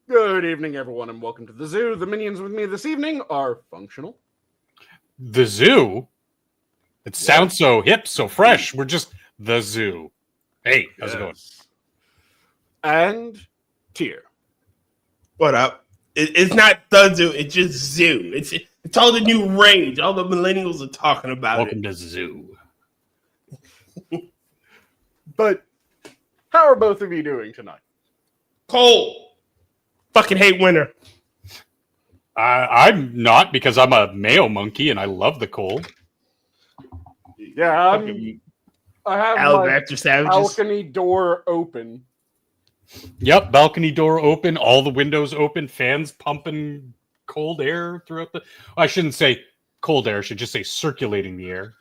Good evening, everyone, and welcome to the zoo. The minions with me this evening are functional. The zoo? It sounds so hip, so fresh. We're just the zoo. Hey, how's it going? And Tier. What up? It's not the zoo. It's just zoo. It's all the new rage. All the millennials are talking about Welcome it. to zoo. But how are both of you doing tonight? Cold. Fucking hate winter. I'm not, because I'm a Mayo monkey and I love the cold. Yeah, I have my Alabaster savages. balcony door open. Yep, balcony door open, all the windows open, fans pumping cold air throughout the... I shouldn't say cold air, I should just say circulating the air.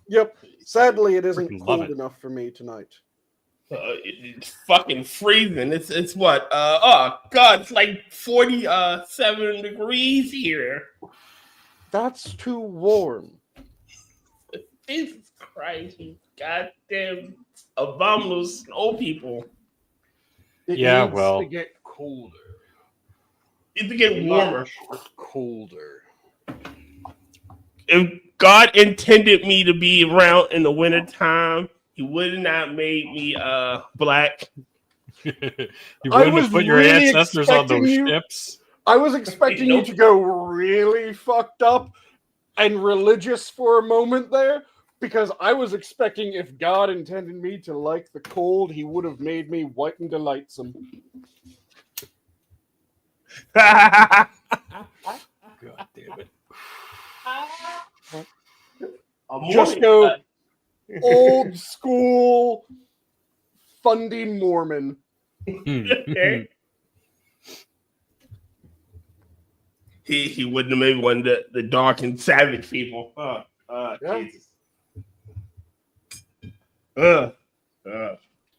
Yep. Sadly, it isn't Freaking love cold it. enough for me tonight. It's fucking freezing. It's what? Oh god, it's like 47 degrees here. That's too warm. Jesus Christ, you goddamn abominable snow people. It Yeah, needs well. to get colder. It's to get warmer. Colder. If God intended me to be around in the wintertime, He would not made me black. You wouldn't was have put your really ancestors on expecting those you- ships? I was expecting you to go really fucked up and religious for a moment there, because I was expecting if God intended me to like the cold, He would have made me white and delightsome. God damn it. Just go old school fundy Mormon. Okay. He wouldn't have made one of the dark and savage people. Yeah. Jesus.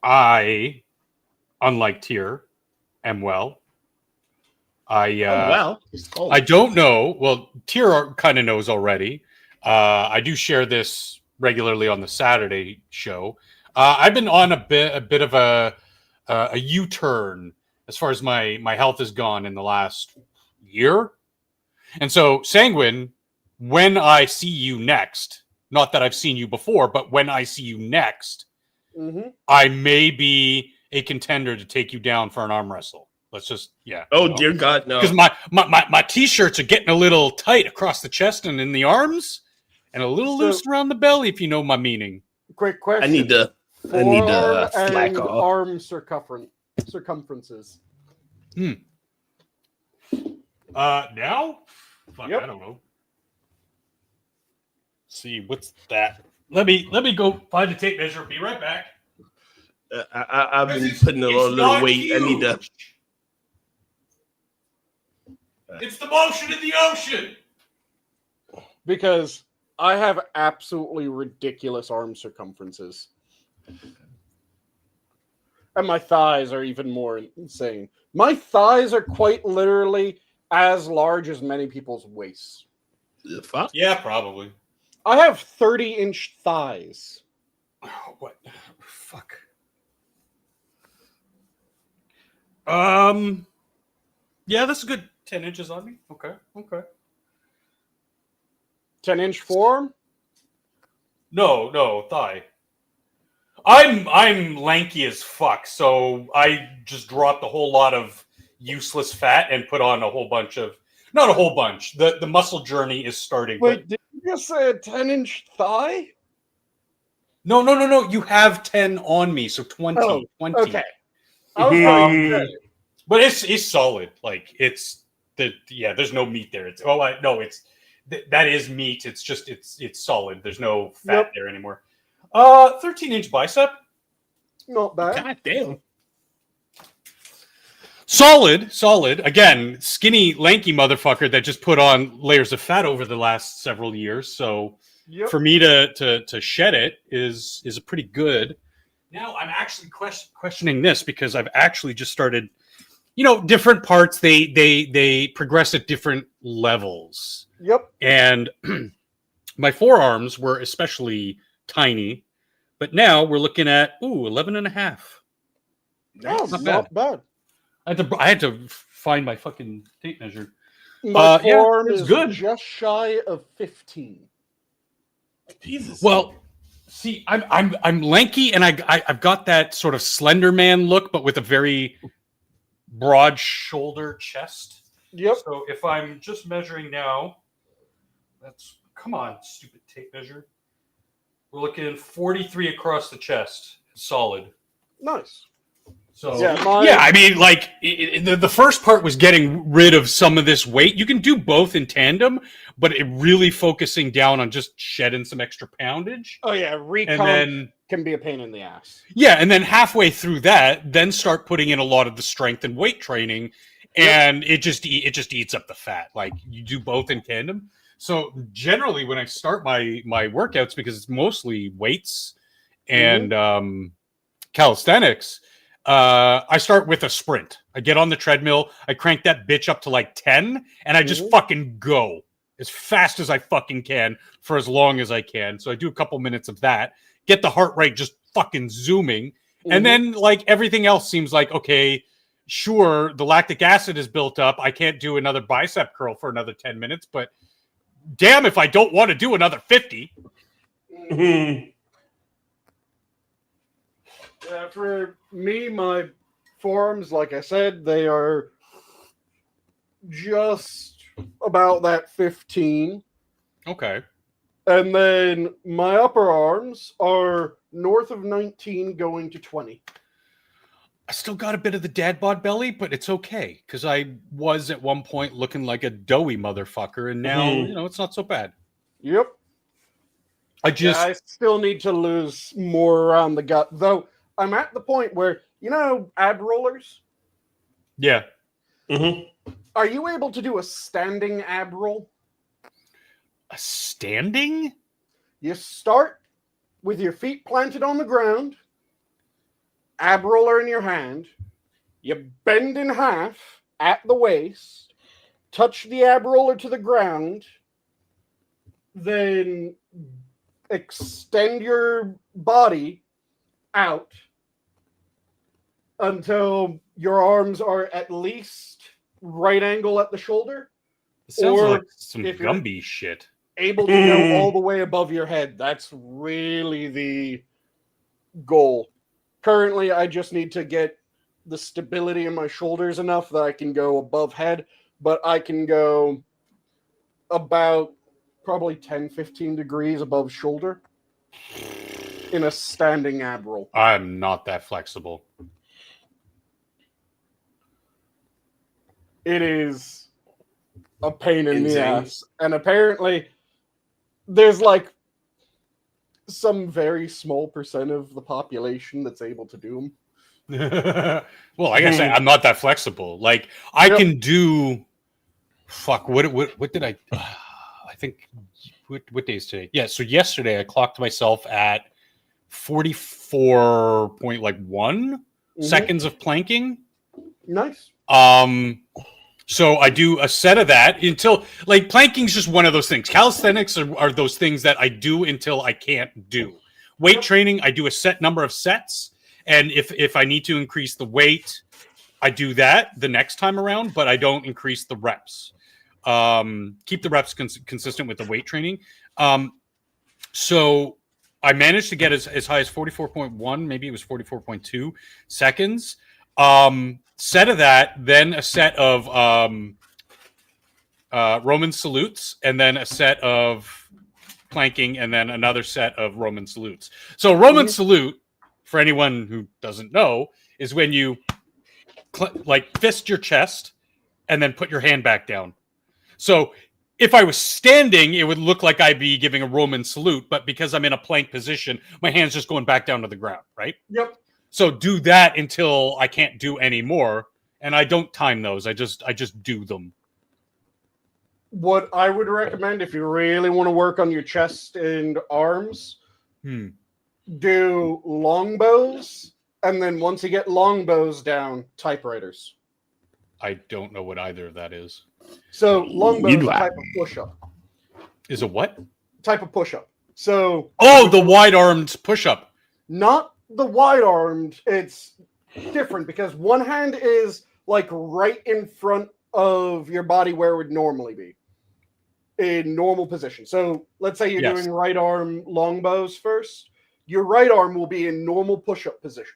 I, unlike Tyr, am well. It's cold. I don't know. Well, Tyr kind of knows already. I do share this regularly on the Saturday show. I've been on a bit of a U-turn as far as my health has gone in the last year. And so, Sanguine, when I see you next, not that I've seen you before, but when I see you next, I may be a contender to take you down for an arm wrestle. Let's just, Oh, dear God, no. Because my t-shirts are getting a little tight across the chest and in the arms, and a little loose around the belly, if you know my meaning. Quick question. I need to Forearm slack and off. arm circumferences. Now? Fuck, Yep. I don't know. Let's see, what's that? Let me go find the tape measure. Be right back. I've been putting a little weight. Huge. I need to. It's the motion of the ocean. Because I have absolutely ridiculous arm circumferences. And my thighs are even more insane. My thighs are quite literally as large as many people's waists. The fuck? Yeah, probably. I have 30-inch thighs. Oh, what? Fuck. Yeah, that's a good 10 inches on me. Okay. 10-inch forearm? No, thigh. I'm lanky as fuck, so I just dropped a whole lot of useless fat and put on a whole bunch of, not a whole bunch. The muscle journey is starting. Wait, did you just say a 10-inch thigh? No. You have 10 on me, so 20. Oh, 20. okay. I was going to say, But it's solid. Like there's no meat there. That is meat. It's just it's solid. There's no fat there anymore. 13-inch bicep. not bad. God damn. Solid. Again, skinny, lanky motherfucker that just put on layers of fat over the last several years. So for me to shed it is a pretty good. Now I'm actually questioning this because I've actually just started. Different parts they progress at different levels. Yep. And my forearms were especially tiny, but now we're looking at 11 and a half. Oh, not bad. I had to find my fucking tape measure. My forearm it's is good. just shy of 15. Jesus. Well, see, I'm lanky, and I've got that sort of Slender Man look, but with a very broad shoulder chest. Yep. So if I'm just measuring now, come on, stupid tape measure. We're looking 43 across the chest, solid. Nice. So Yeah, I mean, like the first part was getting rid of some of this weight. You can do both in tandem, but it really focusing down on just shedding some extra poundage. Oh yeah, recomp And then can be a pain in the ass. yeah, and then halfway through that, then start putting in a lot of the strength and weight training, and it just eats up the fat. Like you do both in tandem. So generally, when I start my workouts, because it's mostly weights and calisthenics. I start with a sprint. I get on the treadmill. I crank that bitch up to like 10, and I just fucking go as fast as I fucking can for as long as I can. So I do a couple minutes of that, get the heart rate just fucking zooming. And then like everything else seems like, okay, sure, the lactic acid is built up. I can't do another bicep curl for another 10 minutes, but damn if I don't want to do another 50. For me, my forearms, like I said, they are just about that 15. Okay. And then my upper arms are north of 19 going to 20. I still got a bit of the dad bod belly, but it's okay because I was at one point looking like a doughy motherfucker, and now it's not so bad. Yep. I still need to lose more around the gut, though. I'm at the point where ab rollers. Yeah. Are you able to do a standing ab roll? A standing? You start with your feet planted on the ground, ab roller in your hand. You bend in half at the waist, touch the ab roller to the ground, then extend your body out until your arms are at least right angle at the shoulder. It sounds like some Gumby shit. Able to go all the way above your head. That's really the goal. Currently, I just need to get the stability in my shoulders enough that I can go above head, but I can go about probably 10-15 degrees above shoulder in a standing ab roll. I'm not that flexible. It is a pain in the ass. And apparently, there's like some very small percent of the population that's able to do them. Well, like I said, I'm not that flexible. Like I can do. Fuck. What did I? I think. What day is today? Yeah. So yesterday I clocked myself at 44.1 seconds of planking. Nice. So I do a set of that until like planking's just one of those things. Calisthenics are those things that I do until I can't do. Weight training, I do a set number of sets. And if I need to increase the weight, I do that the next time around, but I don't increase the reps. Keep the reps consistent with the weight training. So I managed to get as high as 44.1, maybe it was 44.2 seconds. Set of that, then a set of Roman salutes, and then a set of planking, and then another set of Roman salutes. So Roman salute, for anyone who doesn't know, is when you fist your chest and then put your hand back down. So if I was standing, it would look like I'd be giving a Roman salute, but because I'm in a plank position, my hand's just going back down to the ground, right? Yep. So do that until I can't do any more, and I don't time those. I just do them. What I would recommend if you really want to work on your chest and arms, do longbows, and then once you get longbows down, typewriters. I don't know what either of that is. So longbows is a type of push-up. Is a what? Type of push-up. So the wide-armed push-up. Not the wide-armed. It's different because one hand is like right in front of your body where it would normally be in normal position. So let's say you're doing right arm longbows first. Your right arm will be in normal push-up position.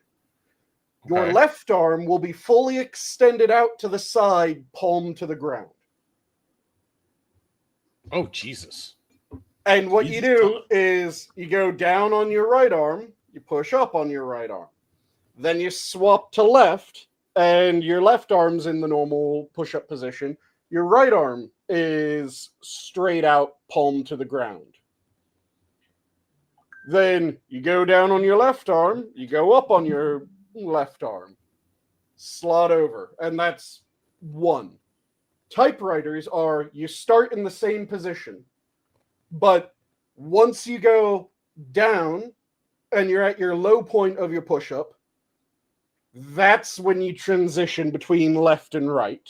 Your left arm will be fully extended out to the side, palm to the ground. Oh, Jesus. And what you do is you go down on your right arm, you push up on your right arm. Then you swap to left, and your left arm's in the normal push-up position. Your right arm is straight out, palm to the ground. Then you go down on your left arm, you go up on your left arm, slot over, and that's one. Typewriters are, you start in the same position, but once you go down and you're at your low point of your push-up, that's when you transition between left and right.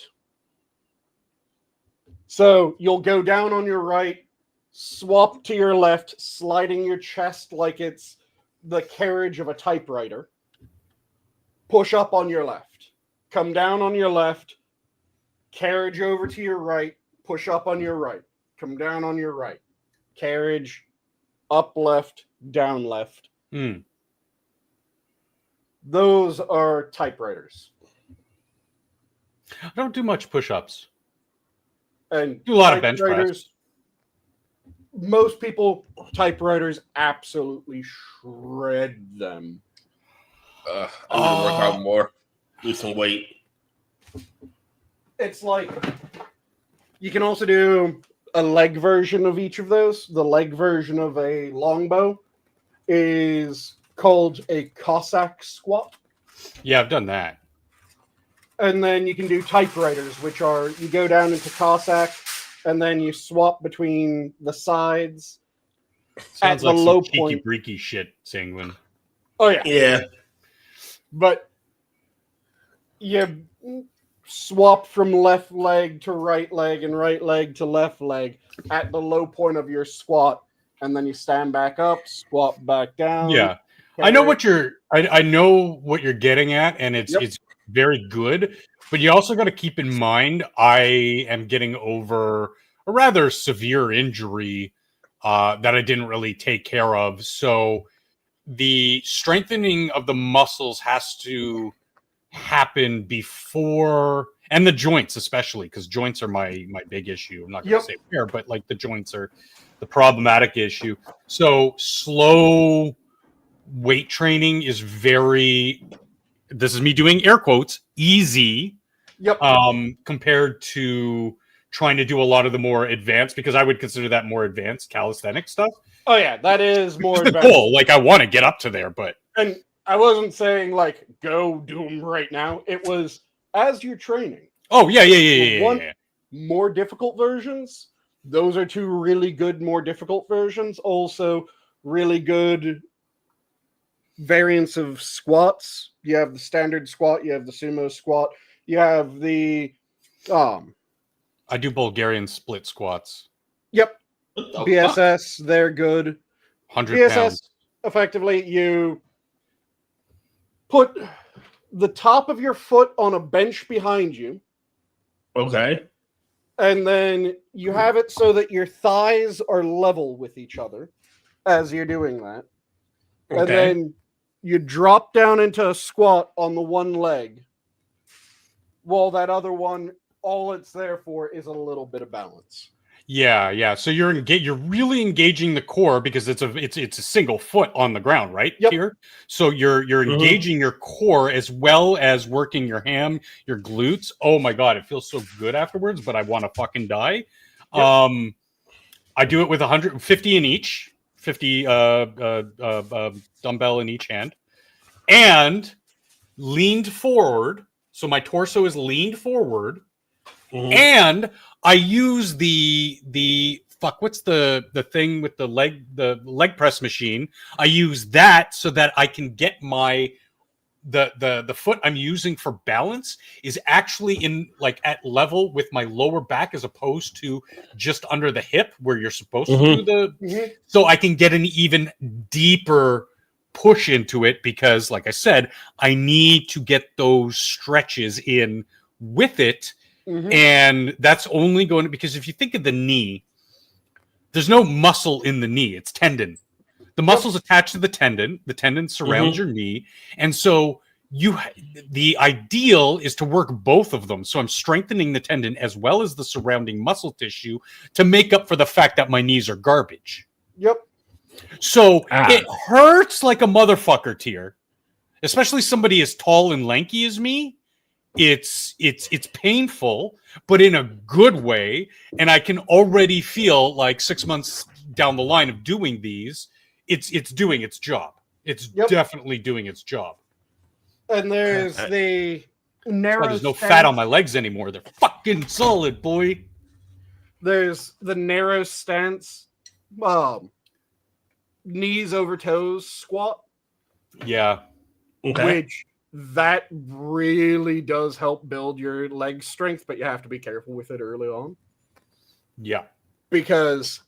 So you'll go down on your right, swap to your left, sliding your chest like it's the carriage of a typewriter. Push up on your left. Come down on your left. Carriage over to your right. Push up on your right. Come down on your right. Carriage up left, down left. Those are typewriters. I don't do much push-ups. And do a lot of bench press. Most people, typewriters absolutely shred them. I need to work out more. Lose some weight. It's like you can also do a leg version of each of those. The leg version of a longbow is called a Cossack squat. Yeah, I've done that. And then you can do typewriters, which are you go down into Cossack and then you swap between the sides. Sounds like some cheeky breaky shit, Sanguine. Oh yeah. Yeah. But you swap from left leg to right leg and right leg to left leg at the low point of your squat, and then you stand back up, squat back down. Yeah. I know what I know what you're getting at, and it's very good. But you also got to keep in mind, I am getting over a rather severe injury that I didn't really take care of. So the strengthening of the muscles has to happen before, and the joints especially, because joints are my big issue. I'm not going to say where, but like the joints are the problematic issue. So slow weight training is very, this is me doing air quotes, easy compared to trying to do a lot of the more advanced, because I would consider that more advanced calisthenic stuff. Oh yeah, that is more advanced. Cool. Like I want to get up to there, but and I wasn't saying like go do them right now. It was as you're training. Oh yeah. More difficult versions. Those are two really good, more difficult versions. Also, really good variants of squats. You have the standard squat. You have the sumo squat. You have the I do Bulgarian split squats. Yep. BSS, they're good. 100 BSS, pounds. Effectively, you put the top of your foot on a bench behind you. Okay. And then you have it so that your thighs are level with each other as you're doing that. Okay. And then you drop down into a squat on the one leg, while that other one, all it's there for is a little bit of balance. Yeah. So you're really engaging the core, because it's a single foot on the ground, right? Yep. Here. So you're engaging your core as well as working your ham, your glutes. Oh my god, it feels so good afterwards, but I want to fucking die. Yep. I do it with 150 in each, 50 dumbbell in each hand, and leaned forward. So my torso is leaned forward. And I use the what's the thing with the leg press machine? I use that so that I can get my the foot I'm using for balance is actually in like at level with my lower back, as opposed to just under the hip where you're supposed to do so I can get an even deeper push into it, because like I said, I need to get those stretches in with it. Mhm. And that's only going to, because if you think of the knee, there's no muscle in the knee, it's tendon. The muscle's attached to the tendon surrounds your knee. And so the ideal is to work both of them. So I'm strengthening the tendon as well as the surrounding muscle tissue to make up for the fact that my knees are garbage. Yep. So it hurts like a motherfucker, Tier. Especially somebody as tall and lanky as me. It's painful, but in a good way. And I can already feel like 6 months down the line of doing these, it's doing its job. It's definitely doing its job. And there's the narrow. There's no fat on my legs anymore. They're fucking solid, boy. There's the narrow stance, knees over toes squat. Yeah. Okay. Which that really does help build your leg strength, but you have to be careful with it early on. Yeah. Because,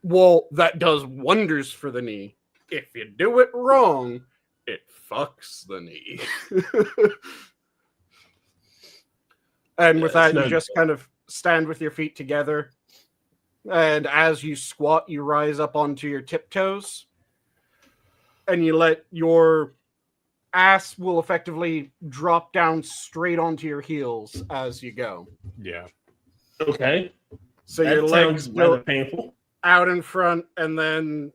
well, that does wonders for the knee. If you do it wrong, it fucks the knee. And with that, you just kind of stand with your feet together. And as you squat, you rise up onto your tiptoes. And you let your ass will effectively drop down straight onto your heels as you go. Yeah. Okay. So that your legs rather go painful out in front, and then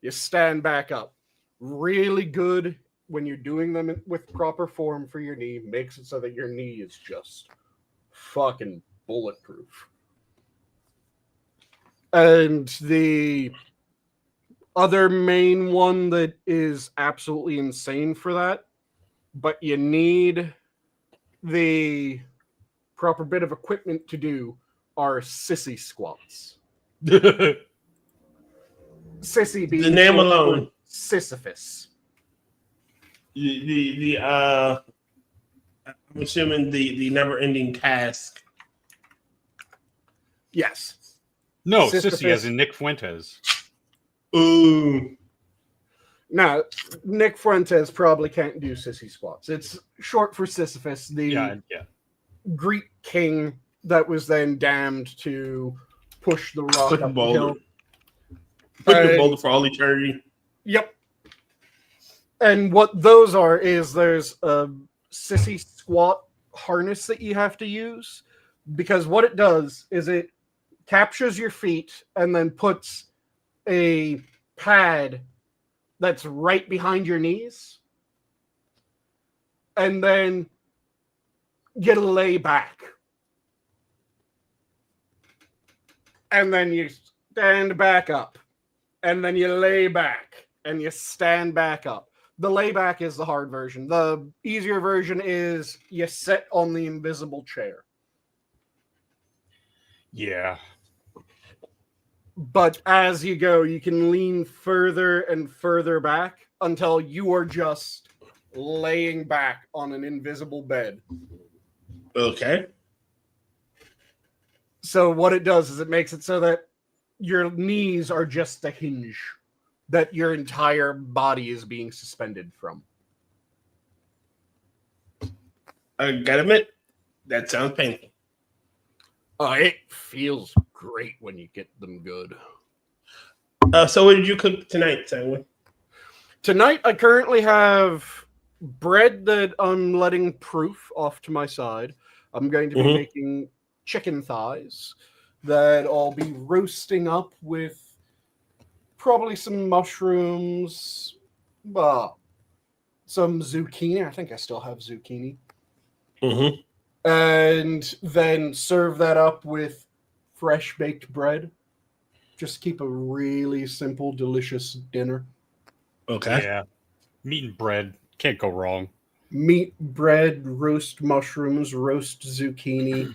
you stand back up. Really good when you're doing them with proper form for your knee. Makes it so that your knee is just fucking bulletproof. And the other main one that is absolutely insane for that, but you need the proper bit of equipment to do, are sissy squats. Sissy being the name alone, Sisyphus. I'm assuming the never-ending task. Yes. No, Sisyphus. Sissy as in Nick Fuentes. Ooh. Now, Nick Fuentes probably can't do sissy squats. It's short for Sisyphus, the Greek king that was then damned to push the rock Push the up the boulder. hill. Push the boulder for all eternity. Yep. And what those are is there's a sissy squat harness that you have to use, because what it does is it captures your feet and then puts a pad that's right behind your knees, and then you lay back, and then you stand back up, and then you lay back, and you stand back up. The layback is the hard version. The easier version is you sit on the invisible chair. Yeah. But as you go, you can lean further and further back until you are just laying back on an invisible bed. Okay. So what it does is it makes it so that your knees are just the hinge that your entire body is being suspended from. I gotta admit, that sounds painful. Oh, it feels great when you get them good. So what did you cook tonight, Sanguine? Tonight, I currently have bread that I'm letting proof off to my side. I'm going to be making chicken thighs that I'll be roasting up with probably some mushrooms, some zucchini. I think I still have zucchini. Mm-hmm. And then serve that up with fresh baked bread. Just keep a really simple, delicious dinner. Okay. Yeah. Meat and bread. Can't go wrong. Meat, bread, roast mushrooms, roast zucchini.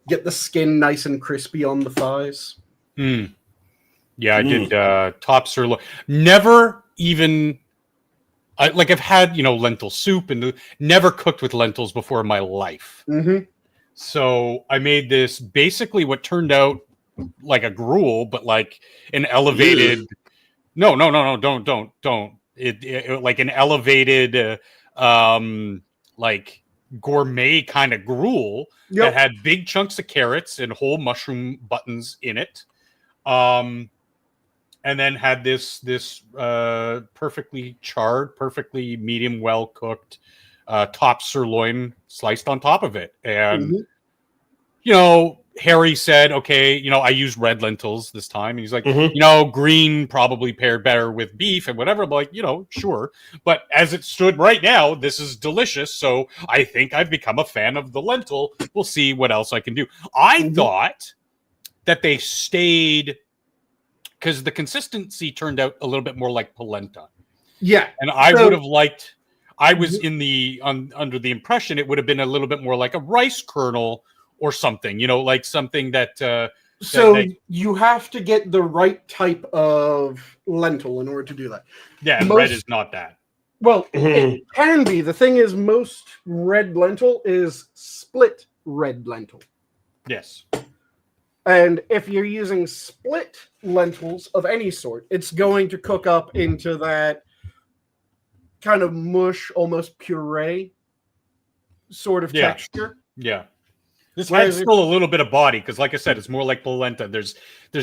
Get the skin nice and crispy on the thighs. Yeah, I did top sirloin. Never even... I've had, lentil soup and never cooked with lentils before in my life. Mm-hmm. So I made this basically what turned out like a gruel, but like an elevated. No, don't. It like an elevated, like gourmet kind of gruel that had big chunks of carrots and whole mushroom buttons in it. And then had this perfectly charred, perfectly medium well cooked top sirloin sliced on top of it. And Harry said, okay, I used red lentils this time. And he's like, green probably paired better with beef and whatever. I'm like, sure. But as it stood right now, this is delicious. So I think I've become a fan of the lentil. We'll see what else I can do. I thought that they stayed, because the consistency turned out a little bit more like polenta. Yeah. And I would have liked, I was under the impression it would have been a little bit more like a rice kernel or something, like something that... you have to get the right type of lentil in order to do that. Yeah, and red is not that. Well, it can be. The thing is, most red lentil is split red lentil. Yes. And if you're using split lentils of any sort, it's going to cook up into that kind of mush, almost puree sort of texture. Yeah. This has still a little bit of body because, like I said, it's more like polenta. There's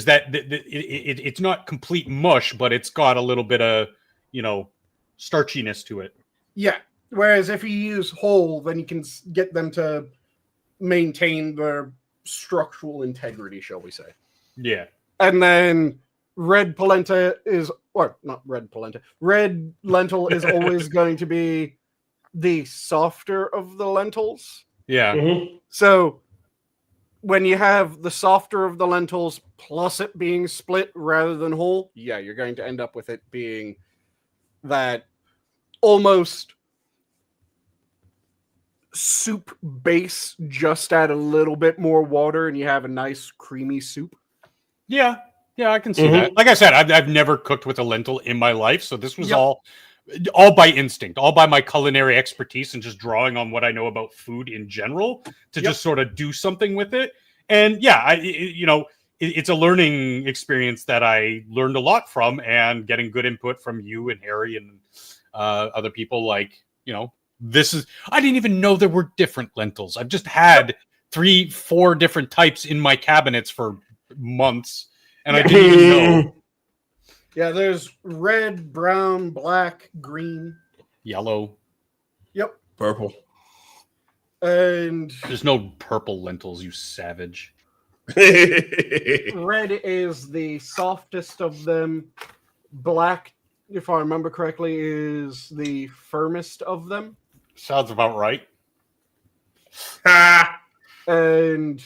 that it's not complete mush, but it's got a little bit of starchiness to it. Yeah. Whereas if you use whole, then you can get them to maintain their structural integrity, shall we say? Yeah. And then red polenta is, or not red polenta, red lentil is always going to be the softer of the lentils. Yeah. So when you have the softer of the lentils plus it being split rather than whole, you're going to end up with it being that almost soup base, just add a little bit more water and you have a nice creamy soup. Yeah, I can see that. Like I said, I've never cooked with a lentil in my life, so this was all by instinct, all by my culinary expertise and just drawing on what I know about food in general to just sort of do something with it. And it's a learning experience that I learned a lot from, and getting good input from you and Harry and other people. Like, I didn't even know there were different lentils. I've just had 3-4 different types in my cabinets for months, and I didn't even know. Yeah, there's red, brown, black, green, yellow. Yep. Purple. And there's no purple lentils, you savage. Red is the softest of them. Black, if I remember correctly, is the firmest of them. Sounds about right. And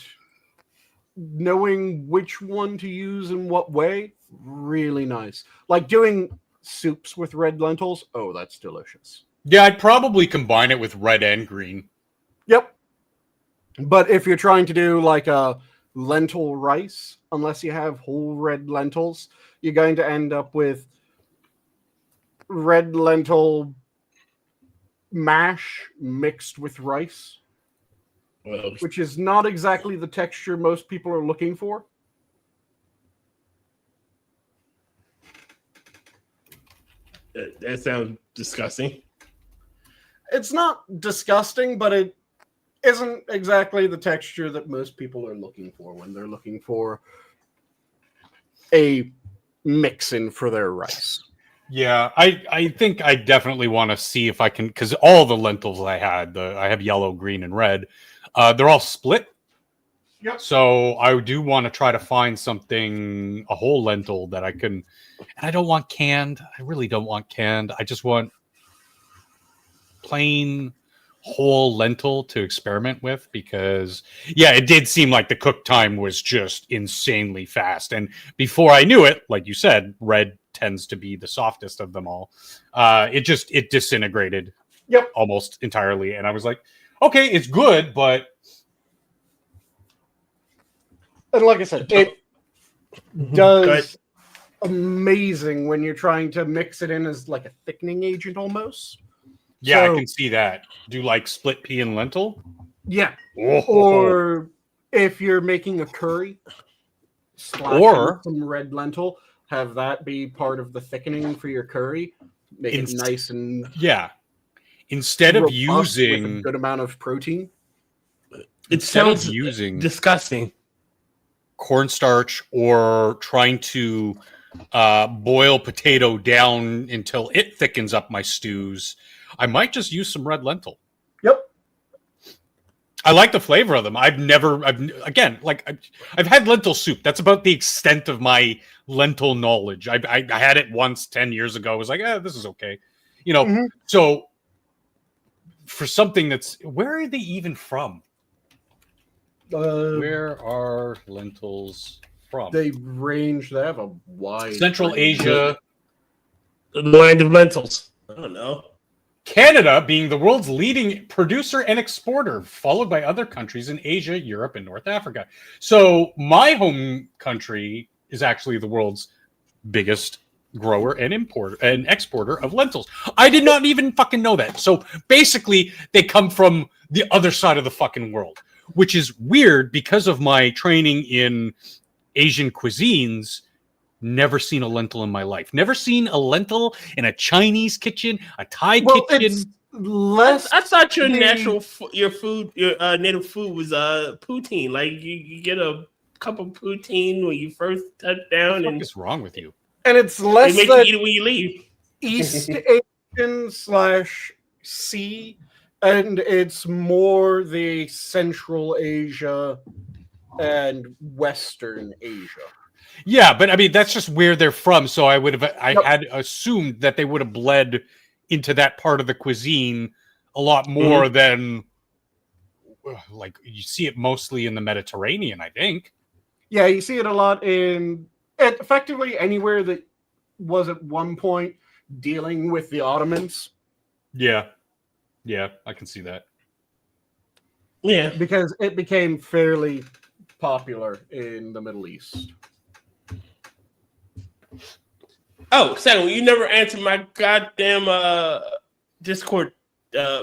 knowing which one to use in what way, really nice. Like doing soups with red lentils. Oh, that's delicious. Yeah, I'd probably combine it with red and green. Yep. But if you're trying to do like a lentil rice, unless you have whole red lentils, you're going to end up with red lentil mash mixed with rice, which is not exactly the texture most people are looking for. That sounds disgusting. It's not disgusting, but it isn't exactly the texture that most people are looking for when they're looking for a mix-in for their rice. Yeah, I think I definitely want to see if I can, because all the lentils I had, I have yellow, green, and red, they're all split. Yep. So I do want to try to find something, a whole lentil that I can, and I don't want canned. I really don't want canned. I just want plain whole lentil to experiment with, because it did seem like the cook time was just insanely fast. And before I knew it, like you said, red tends to be the softest of them all. It disintegrated almost entirely. And I was like, okay, it's good, but... And like I said, it does amazing when you're trying to mix it in as like a thickening agent almost. Yeah, I can see that. Do like split pea and lentil? Yeah. Or if you're making a curry, or some red lentil, have that be part of the thickening for your curry. Make it nice and... Yeah. instead of robust with a using good amount of protein. It sounds using disgusting. cornstarch or trying to boil potato down until it thickens up my stews, I might just use some red lentil. Yep. I like the flavor of them. I've had lentil soup. That's about the extent of my lentil knowledge. I had it once 10 years ago. I was like, this is okay. So for something where are they even from? Where are lentils from? They have a wide Central range. Asia. The land of lentils. I don't know. Canada being the world's leading producer and exporter, followed by other countries in Asia, Europe, and North Africa. So my home country is actually the world's biggest grower and importer and exporter of lentils. I did not even fucking know that. So basically, they come from the other side of the fucking world, which is weird because of my training in Asian cuisines. Never seen a lentil in my life. Never seen a lentil in a Chinese kitchen, a Thai kitchen. I thought your native food was poutine. Like you get a cup of poutine when you first touch down. What is wrong with you? And it's less they make you eat it when you leave. East Asian/C, and it's more the Central Asia and Western Asia. Yeah, but I mean that's just where they're from. So I had assumed that they would have bled into that part of the cuisine a lot more than like you see it mostly in the Mediterranean, I think. Yeah, you see it a lot in effectively anywhere that was at one point dealing with the Ottomans. Yeah, I can see that. Yeah, because it became fairly popular in the Middle East. Oh, Sanguine, you never answered my goddamn Discord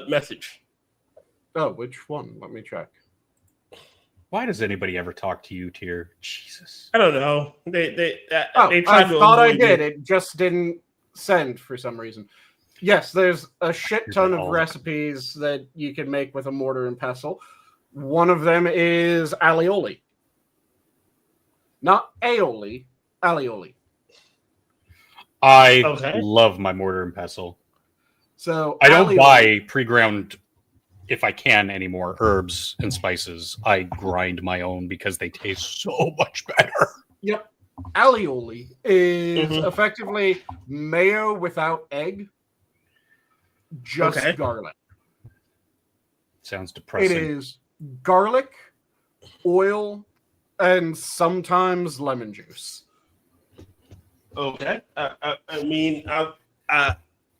message. Oh, which one? Let me check. Why does anybody ever talk to you, Tier? Jesus. I don't know. They I tried to thought I avoid did. me. It just didn't send for some reason. Yes, there's a shit ton of recipes that you can make with a mortar and pestle. One of them is alioli. Not aioli, alioli. I love my mortar and pestle. So I don't buy pre-ground, if I can anymore, herbs and spices. I grind my own because they taste so much better. Yep. Alioli is effectively mayo without egg, just garlic. Sounds depressing. It is garlic, oil, and sometimes lemon juice. Okay. I mean,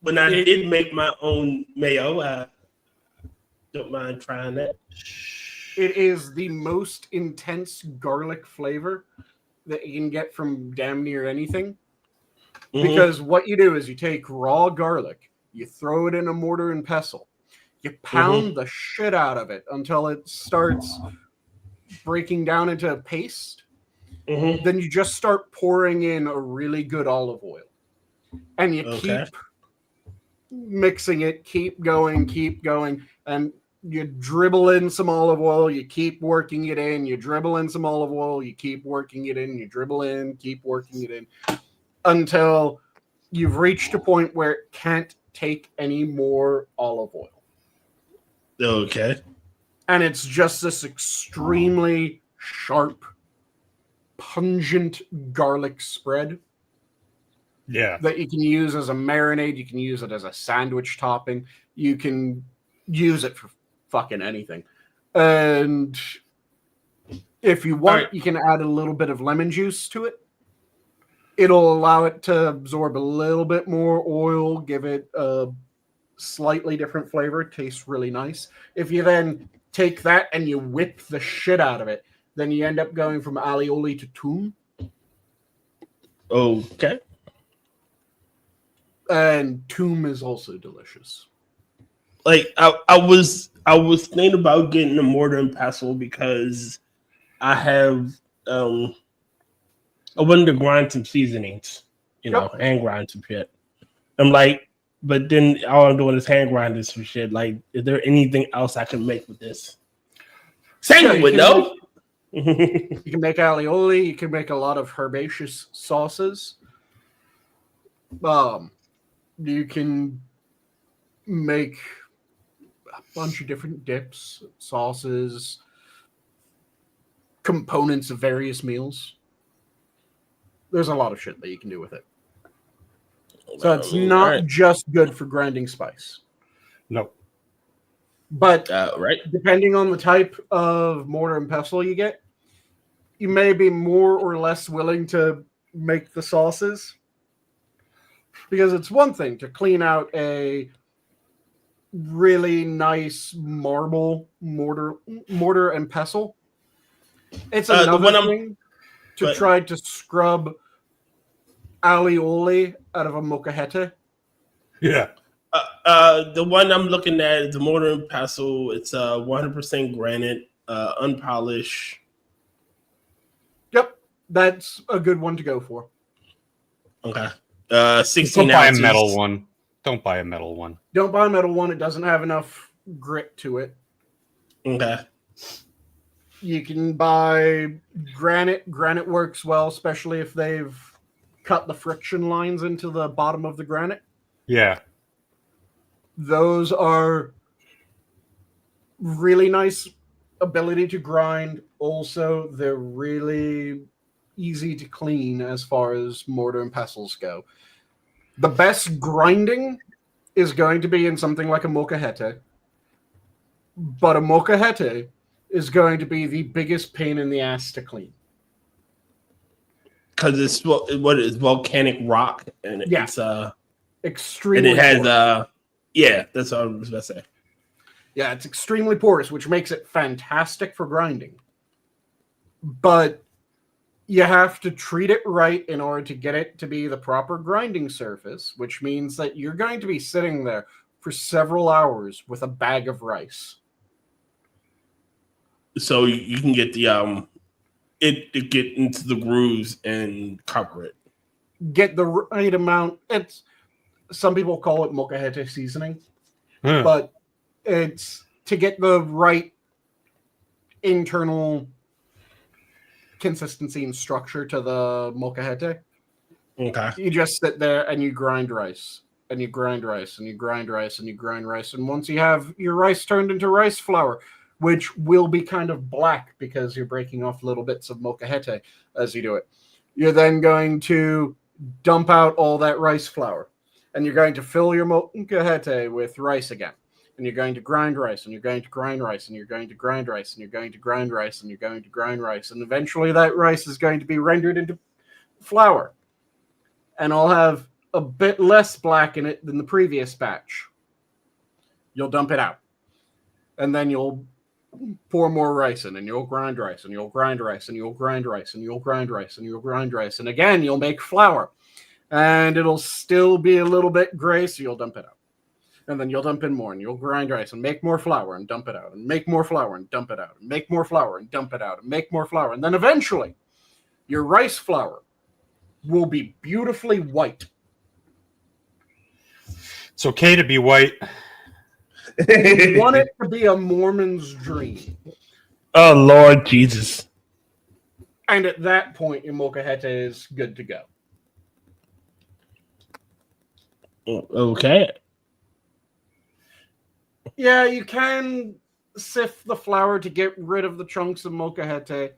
when I did make my own mayo, I don't mind trying that. It is the most intense garlic flavor that you can get from damn near anything. Because what you do is you take raw garlic, you throw it in a mortar and pestle, you pound the shit out of it until it starts breaking down into a paste. Then you just start pouring in a really good olive oil. And you keep mixing it, keep going, and you dribble in some olive oil, you keep working it in, you dribble in some olive oil, you keep working it in, you dribble in, keep working it in, until you've reached a point where it can't take any more olive oil. Okay. And it's just this extremely sharp, pungent garlic spread. Yeah. That you can use as a marinade, you can use it as a sandwich topping, you can use it for fucking anything. And if you want, you can add a little bit of lemon juice to it. It'll allow it to absorb a little bit more oil, give it a slightly different flavor. It tastes really nice. If you then take that and you whip the shit out of it, then you end up going from alioli to toum. Okay. And toum is also delicious. Like I was thinking about getting a mortar and pestle because I have I wanted to grind some seasonings, and grind some shit. I'm like, but then all I'm doing is hand grinding some shit. Like, is there anything else I can make with this? Sanguine would know. You can make alioli. You can make a lot of herbaceous sauces. You can make a bunch of different dips, sauces, components of various meals. There's a lot of shit that you can do with it. So it's not just good for grinding spice. No. But right. Depending on the type of mortar and pestle you get, you may be more or less willing to make the sauces. Because it's one thing to clean out a really nice marble mortar and pestle. It's another thing to try to scrub alioli out of a molcajete. Yeah. The one I'm looking at is the mortar and pestle. It's 100% granite, unpolished. Yep, that's a good one to go for. Okay. 16 Don't buy ounces. a metal one. Don't buy a metal one. Don't buy a metal one. It doesn't have enough grit to it. Okay. You can buy granite. Granite works well, especially if they've cut the friction lines into the bottom of the granite. Yeah. Those are really nice ability to grind. Also, they're really easy to clean as far as mortar and pestles go. The best grinding is going to be in something like a molcajete. But a molcajete is going to be the biggest pain in the ass to clean. Because it's what is volcanic rock, and it's extremely and it has porous. Yeah, that's what I was about to say. Yeah, it's extremely porous, which makes it fantastic for grinding. But you have to treat it right in order to get it to be the proper grinding surface, which means that you're going to be sitting there for several hours with a bag of rice. So you can get the it get into the grooves and cover it. Get the right amount. It's some people call it molcajete seasoning, but it's to get the right internal consistency and structure to the molcajete. Okay. You just sit there and you grind rice, and you grind rice, and you grind rice, and you grind rice, and once you have your rice turned into rice flour, which will be kind of black because you're breaking off little bits of molcajete as you do it, you're then going to dump out all that rice flour, and you're going to fill your molcajete with rice again. And you're going to grind rice, and you're going to grind rice, and you're going to grind rice, and you're going to grind rice, and you're going to grind rice. And eventually that rice is going to be rendered into flour. And I'll have a bit less black in it than the previous batch. You'll dump it out. And then you'll pour more rice in, and you'll grind rice, and you'll grind rice, and you'll grind rice, and you'll grind rice, and you'll grind rice. And again, you'll make flour. And it'll still be a little bit gray, so you'll dump it out. And then you'll dump in more, and you'll grind rice and make more flour and dump it out, and make more flour and dump it out, and make more flour and dump it out, and make more flour. And then eventually, your rice flour will be beautifully white. It's okay to be white. You want it to be a Mormon's dream. Oh, Lord Jesus. And at that point, your molcajete is good to go. Okay. Yeah, you can sift the flour to get rid of the chunks of molcajete.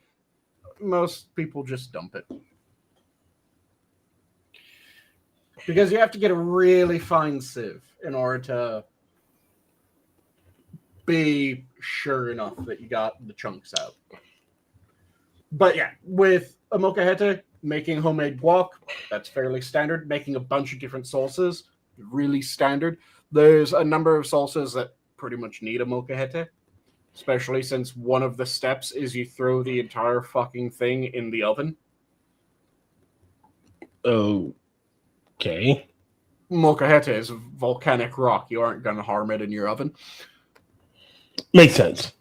Most people just dump it. Because you have to get a really fine sieve in order to be sure enough that you got the chunks out. But yeah, with a molcajete, making homemade guac, that's fairly standard. Making a bunch of different salsas, really standard. There's a number of salsas that pretty much need a molcajete, especially since one of the steps is you throw the entire fucking thing in the oven. Okay. Molcajete is volcanic rock. You aren't going to harm it in your oven. Makes sense.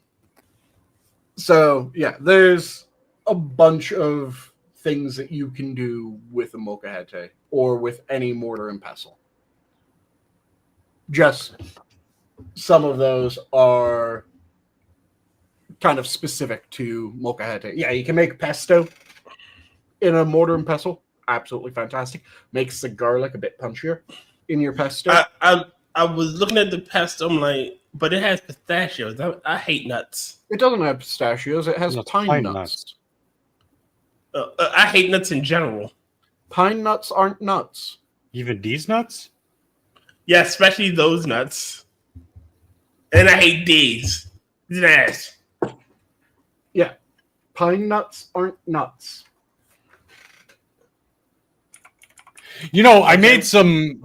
So, yeah, there's a bunch of things that you can do with a molcajete or with any mortar and pestle. Just some of those are kind of specific to molcajete. Yeah, you can make pesto in a mortar and pestle. Absolutely fantastic. Makes the garlic a bit punchier in your pesto. I was looking at the pesto. I'm like, but it has pistachios. I hate nuts. It doesn't have pistachios. It has No, pine nuts. I hate nuts in general. Pine nuts aren't nuts. Even these nuts? Yeah, especially those nuts. And I hate these. Yes. Yeah. Pine nuts aren't nuts. You know, I made some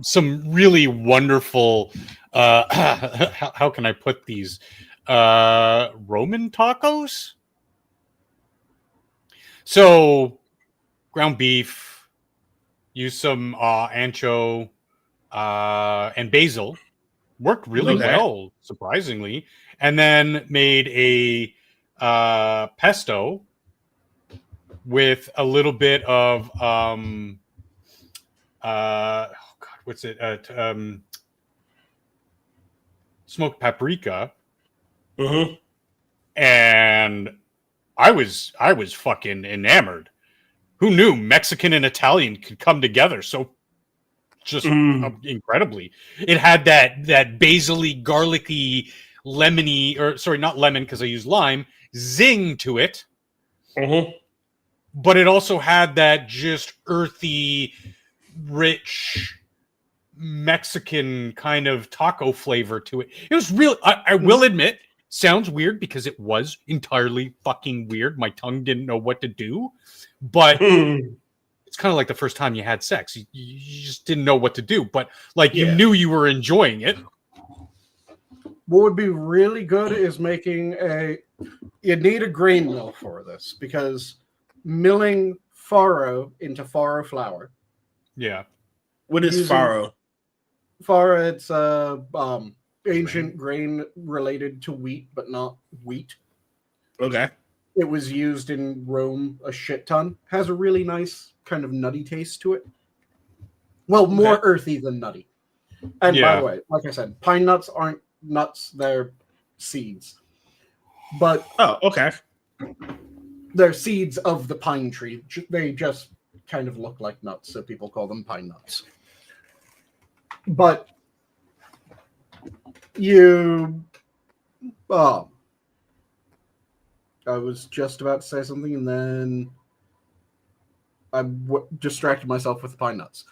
really wonderful how can I put these? Roman tacos? So ground beef, use some ancho and basil. Worked really well, surprisingly. And then made a pesto with a little bit of what's it? Smoked paprika. Mm-hmm. And I was fucking enamored. Who knew Mexican and Italian could come together so just incredibly? It had that basil-y, garlicky, lemony, or sorry, not lemon because I use lime, zing to it. Mm-hmm. But it also had that just earthy, rich Mexican kind of taco flavor to it. It was real. I will admit, sounds weird because it was entirely fucking weird. My tongue didn't know what to do, but it's kind of like the first time you had sex. You just didn't know what to do, but like you knew you were enjoying it. What would be really good is making you need a grain mill for this because milling farro into farro flour. Yeah. What is farro? Farro, it's ancient grain related to wheat, but not wheat. Okay. It was used in Rome a shit ton. Has a really nice kind of nutty taste to it. Well, more earthy than nutty. And by the way, like I said, pine nuts aren't nuts, they're seeds. But they're seeds of the pine tree. They just kind of look like nuts, so people call them pine nuts. But I was just about to say something, and then I distracted myself with the pine nuts.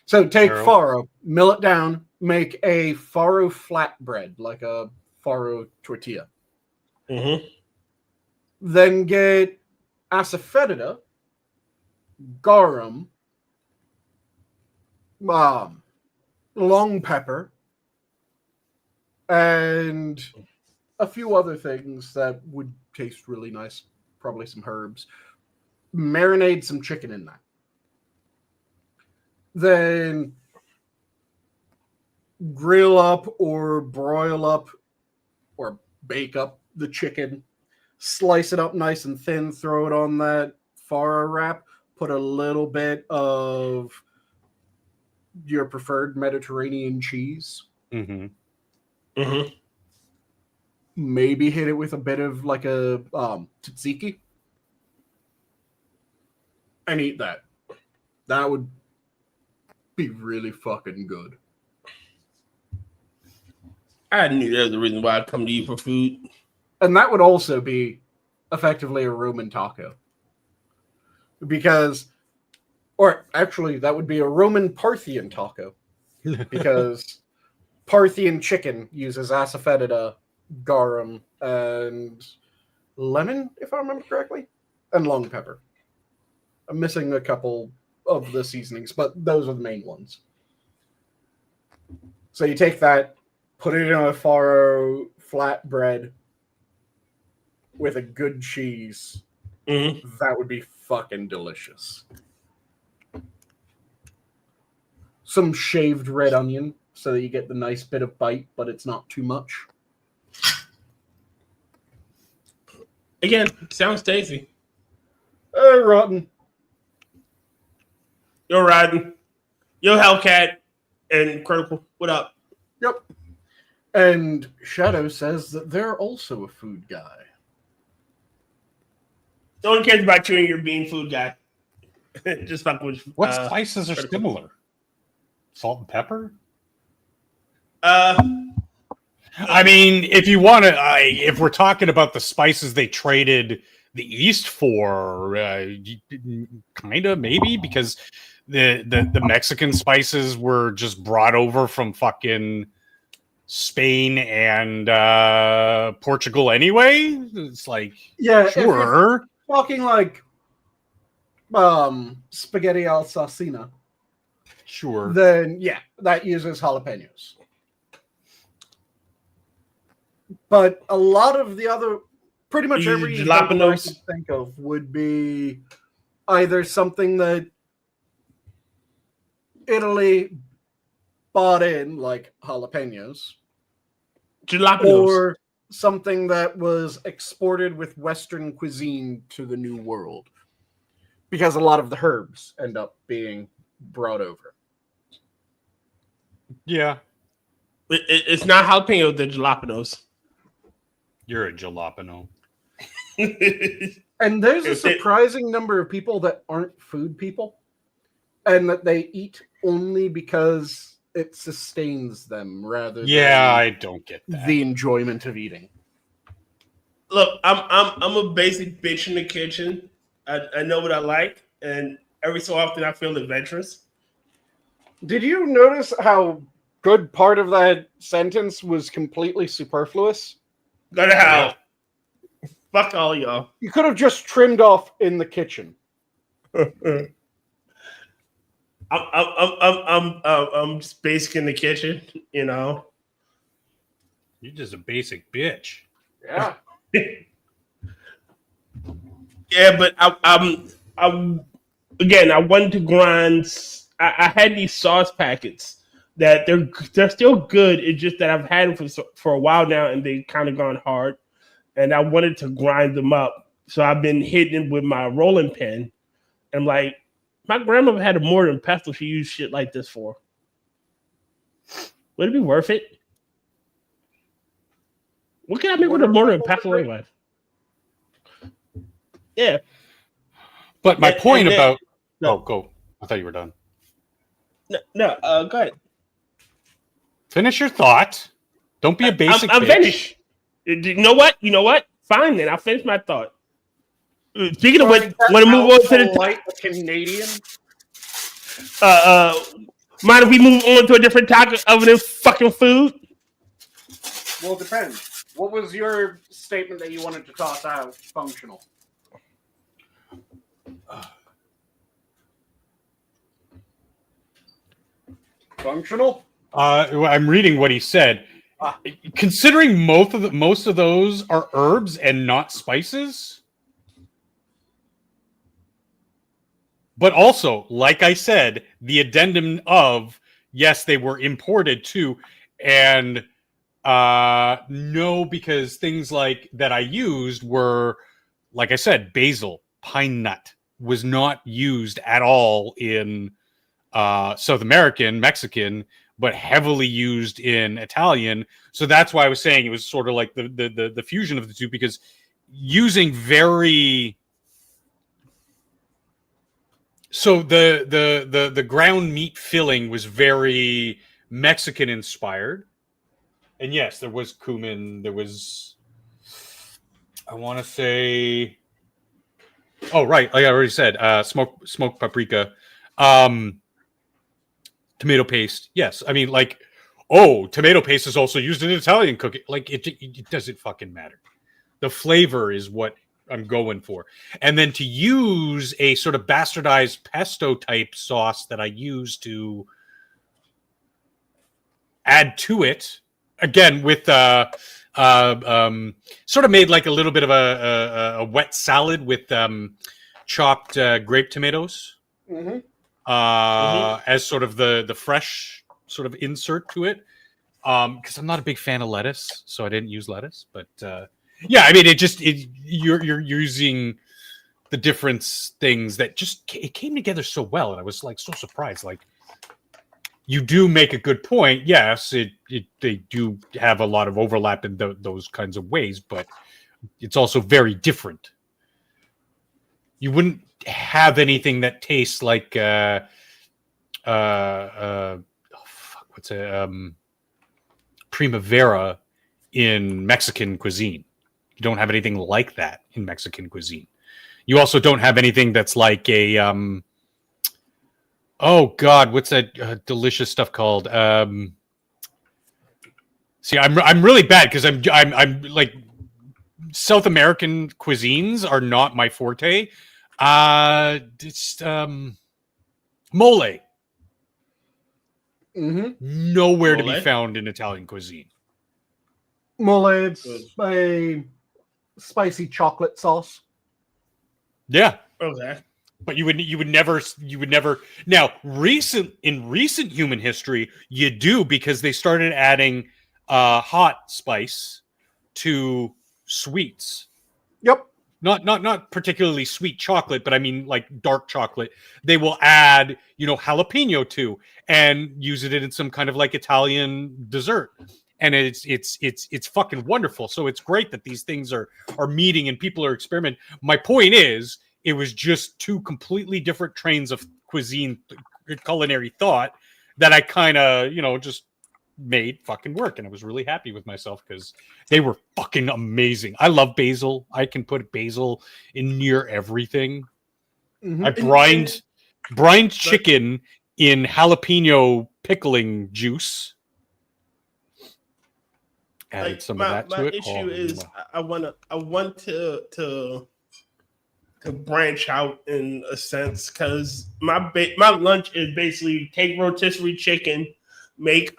So take farro, mill it down, make a farro flatbread, like a farro tortilla. Mm-hmm. Then get asafoetida, garum, long pepper, and a few other things that would taste really nice. Probably some herbs. Marinate some chicken in that. Then grill up or broil up or bake up the chicken. Slice it up nice and thin. Throw it on that farro wrap. Put a little bit of your preferred Mediterranean cheese. Mm-hmm. Mm-hmm. Maybe hit it with a bit of like a tzatziki. And eat that. That would be really fucking good. I knew that was the reason why I'd come to you for food. And that would also be effectively a Roman taco. Because, or actually, that would be a Roman Parthian taco. Because Parthian chicken uses asafoetida, garum, and lemon, if I remember correctly, and long pepper. I'm missing a couple of the seasonings, but those are the main ones. So you take that, put it in a farro flatbread with a good cheese. Mm-hmm. That would be fucking delicious. Some shaved red onion so that you get the nice bit of bite, but it's not too much. Again, sounds tasty. Rotten. You're riding. Yo, Hellcat and Critical. What up? Yep. And Shadow says that they're also a food guy. No one cares about you and your being food guy. Just fuck with. What spices are similar? Salt and pepper? I mean, if you want to, if we're talking about the spices they traded the East for, kind of maybe, because the Mexican spices were just brought over from fucking Spain and Portugal anyway. It's like, Yeah, sure. Talking like spaghetti Alsacina. Sure. Then yeah, that uses jalapenos. But a lot of the other, pretty much every jalapenos I could think of would be either something that Italy bought in, like jalapenos, or something that was exported with Western cuisine to the New World. Because a lot of the herbs end up being brought over. Yeah. It's not jalapeno, they're jalapenos. You're a jalapeno. And there's a surprising number of people that aren't food people, and that they eat only because it sustains them rather than I don't get that. The enjoyment of eating. Look, I'm a basic bitch in the kitchen. I know what I like, and every so often I feel adventurous. Did you notice how good part of that sentence was completely superfluous? Go to hell. Yeah. Fuck all y'all. You could have just trimmed off in the kitchen. I'm just basic in the kitchen, you know. You're just a basic bitch. Yeah. Yeah, but I'm again. I wanted to grind. I had these sauce packets that they're still good. It's just that I've had them for a while now, and they kind of gone hard. And I wanted to grind them up, so I've been hitting it with my rolling pin. I'm like, my grandmother had a mortar and pestle she used shit like this for. Would it be worth it? What can I make with a mortar and pestle anyway? Yeah. But my point about... No. Oh, go. I thought you were done. No, go ahead. Finish your thought. Don't be a basic I'm bitch. finished. You know what? Fine, then. I'll finish my thought. Speaking of which, want to move on to the Canadian? Mind if we move on to a different topic other than fucking food? Well, it depends. What was your statement that you wanted to toss out? Functional. Functional? I'm reading what he said. Considering most of those are herbs and not spices, but also, like I said, the addendum of yes, they were imported too, and no, because things like that I used were, like I said, basil, pine nut was not used at all in South American, Mexican, but heavily used in Italian. So that's why I was saying it was sort of like the fusion of the two, because using very... So the ground meat filling was very Mexican inspired. And yes, there was cumin, there was... I want to say... Oh, right, like I already said, smoked paprika. Tomato paste, yes. I mean, like, tomato paste is also used in Italian cooking. Like, it doesn't fucking matter. The flavor is what I'm going for. And then to use a sort of bastardized pesto type sauce that I use to add to it, again, with sort of made like a little bit of a wet salad with chopped grape tomatoes. Mm-hmm. As sort of the fresh sort of insert to it, because I'm not a big fan of lettuce, so I didn't use lettuce. But yeah, I mean, you're using the different things that just it came together so well, and I was like so surprised. Like, you do make a good point. Yes, they do have a lot of overlap in those kinds of ways, but it's also very different. You wouldn't have anything that tastes like what's a primavera in Mexican cuisine. You don't have anything like that in Mexican cuisine. You also don't have anything that's like a oh God, what's that delicious stuff called? See, I'm really bad because I'm like South American cuisines are not my forte. It's mole. Mm-hmm. Nowhere Mole? to be found in Italian cuisine. Mole, it's a spicy chocolate sauce. Yeah. Okay. But you would never now in recent human history you do, because they started adding hot spice to sweets. Yep. Not particularly sweet chocolate, but I mean like dark chocolate. They will add, jalapeno to and use it in some kind of like Italian dessert. And it's fucking wonderful. So it's great that these things are meeting and people are experimenting. My point is, it was just two completely different trains of culinary thought that I kind of, just made fucking work. And I was really happy with myself because they were fucking amazing. I love basil. I can put basil in near everything. Mm-hmm. I brined chicken in jalapeno pickling juice. Added some of that to it. My issue is I want to branch out in a sense, because my lunch is basically take rotisserie chicken, make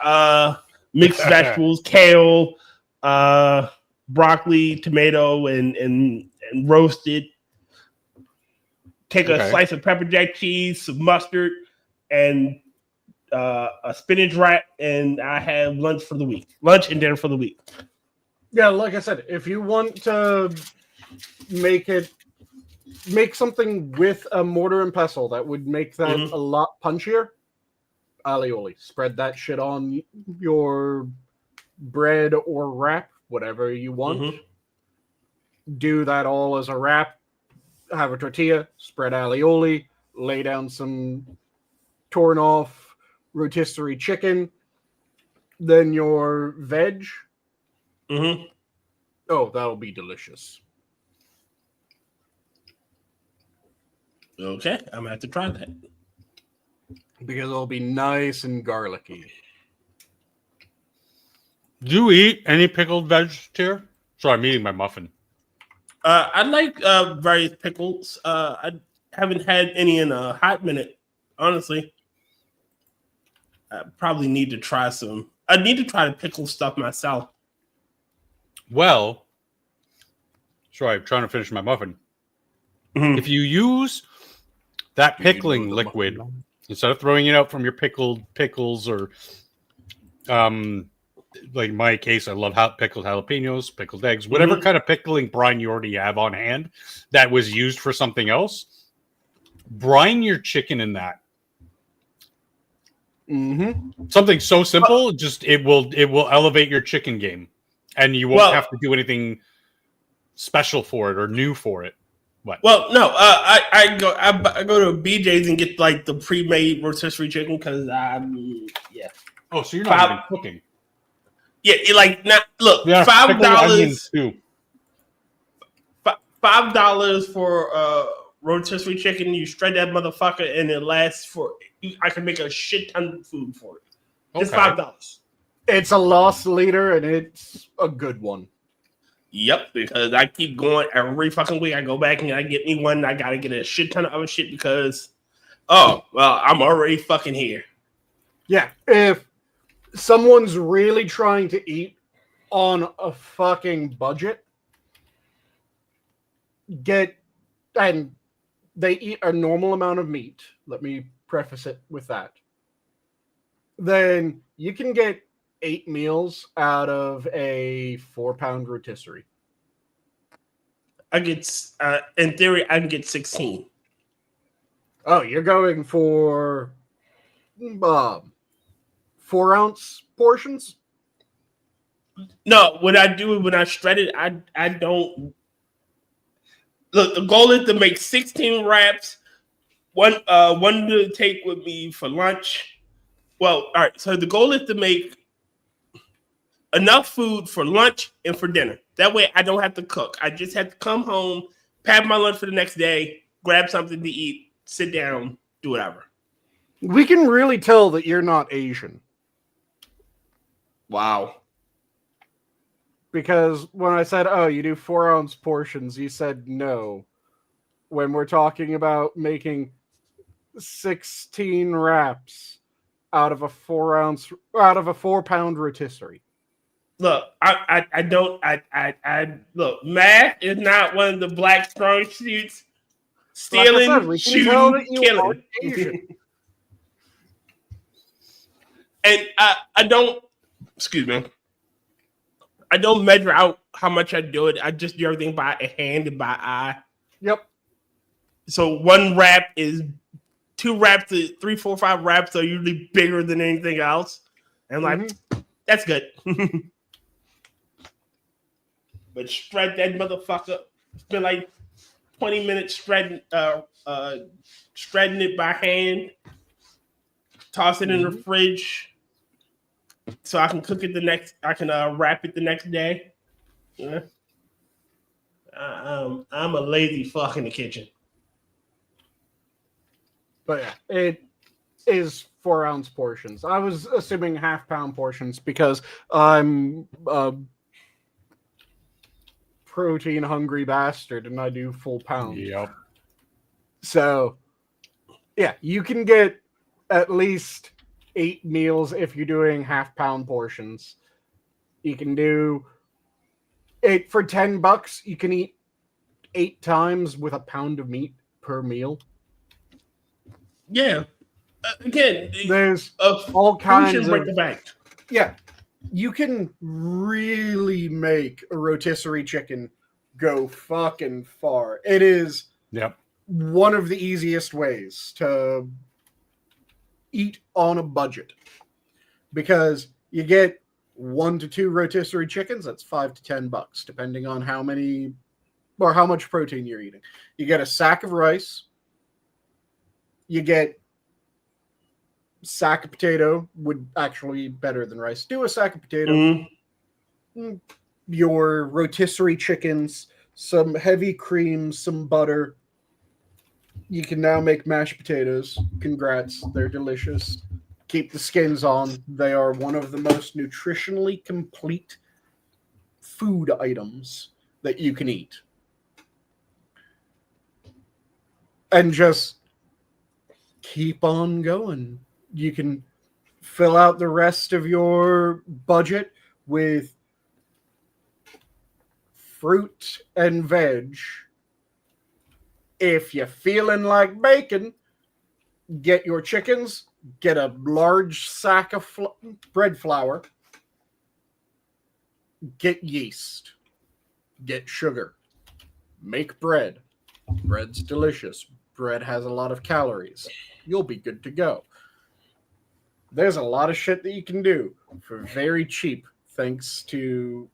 mixed vegetables, kale, broccoli, tomato, and roast it. Take a slice of pepper jack cheese, some mustard, and a spinach wrap, and I have lunch and dinner for the week. Yeah, like I said, if you want to make something with a mortar and pestle that would make that a lot punchier, alioli. Spread that shit on your bread or wrap, whatever you want. Do that all as a wrap. Have a tortilla, spread alioli, lay down some torn off rotisserie chicken, then your veg. Oh, that'll be delicious. Okay, I'm gonna have to try that. Because it'll be nice and garlicky. Do you eat any pickled veg here? Sorry, I'm eating my muffin. I like various pickles. I haven't had any in a hot minute, honestly. I probably need to try some. I need to try to pickle stuff myself. Well, sorry, I'm trying to finish my muffin. If you use that pickling liquid, instead of throwing it out from your pickles or like in my case, I love pickled jalapenos, pickled eggs, whatever kind of pickling brine you already have on hand that was used for something else, brine your chicken in that. Something so simple, just it will elevate your chicken game, and you won't have to do anything special for it or new for it. What? Well, no, I go to BJ's and get like the pre-made rotisserie chicken because yeah. Oh, so you're not even cooking? Yeah, like not look $5. $5 for rotisserie chicken. You shred that motherfucker, and it lasts for. I can make a shit ton of food for it. It's $5. It's a lost leader, and it's a good one. Yep, because I keep going every fucking week. I go back and I get me one. I gotta get a shit ton of other shit because, I'm already fucking here. Yeah, if someone's really trying to eat on a fucking budget, and they eat a normal amount of meat. Let me preface it with that. Then you can get 8 meals out of a 4-pound rotisserie. I get, in theory, I can get 16. Oh, you're going for 4-ounce portions? No, what I do when I shred it, I don't. Look, the goal is to make 16 wraps. One to take with me for lunch. Well, all right. So the goal is to make enough food for lunch and for dinner. That way, I don't have to cook. I just have to come home, pack my lunch for the next day, grab something to eat, sit down, do whatever. We can really tell that you're not Asian. Wow. Because when I said, oh, you do 4-ounce portions, you said no. When we're talking about making 16 wraps out of a 4-pound rotisserie. Look, I don't look. Math is not one of the black strong suits. Stealing, like said, shooting, killing. And I don't. Excuse me. I don't measure out how much I do it. I just do everything by hand and by eye. Yep. So one wrap is 2 wraps to 3, 4, 5 wraps are usually bigger than anything else. And like, that's good. But shred that motherfucker. It's been like 20 minutes shredding it by hand. Toss it in the fridge. So I can cook it wrap it the next day. Yeah. I'm a lazy fuck in the kitchen. But yeah, it is 4-ounce portions. I was assuming half-pound portions because I'm a protein-hungry bastard and I do full pound. Yep. So, yeah, you can get at least 8 meals if you're doing half-pound portions. You can do it for $10. You can eat 8 times with a pound of meat per meal. Yeah. Again, there's all kinds of break the bank. Yeah, you can really make a rotisserie chicken go fucking far. It is one of the easiest ways to eat on a budget because you get 1 to 2 rotisserie chickens. That's $5 to $10, depending on how many or how much protein you're eating. You get a sack of rice. You get sack of potato would actually be better than rice. Do a sack of potato. Your rotisserie chickens, some heavy cream, some butter. You can now make mashed potatoes. Congrats. They're delicious. Keep the skins on. They are one of the most nutritionally complete food items that you can eat. And just keep on going. You can fill out the rest of your budget with fruit and veg. If you're feeling like bacon, get your chickens, get a large sack of bread flour, get yeast, get sugar, make bread. Bread's delicious. Bread has a lot of calories. You'll be good to go. There's a lot of shit that you can do for very cheap thanks to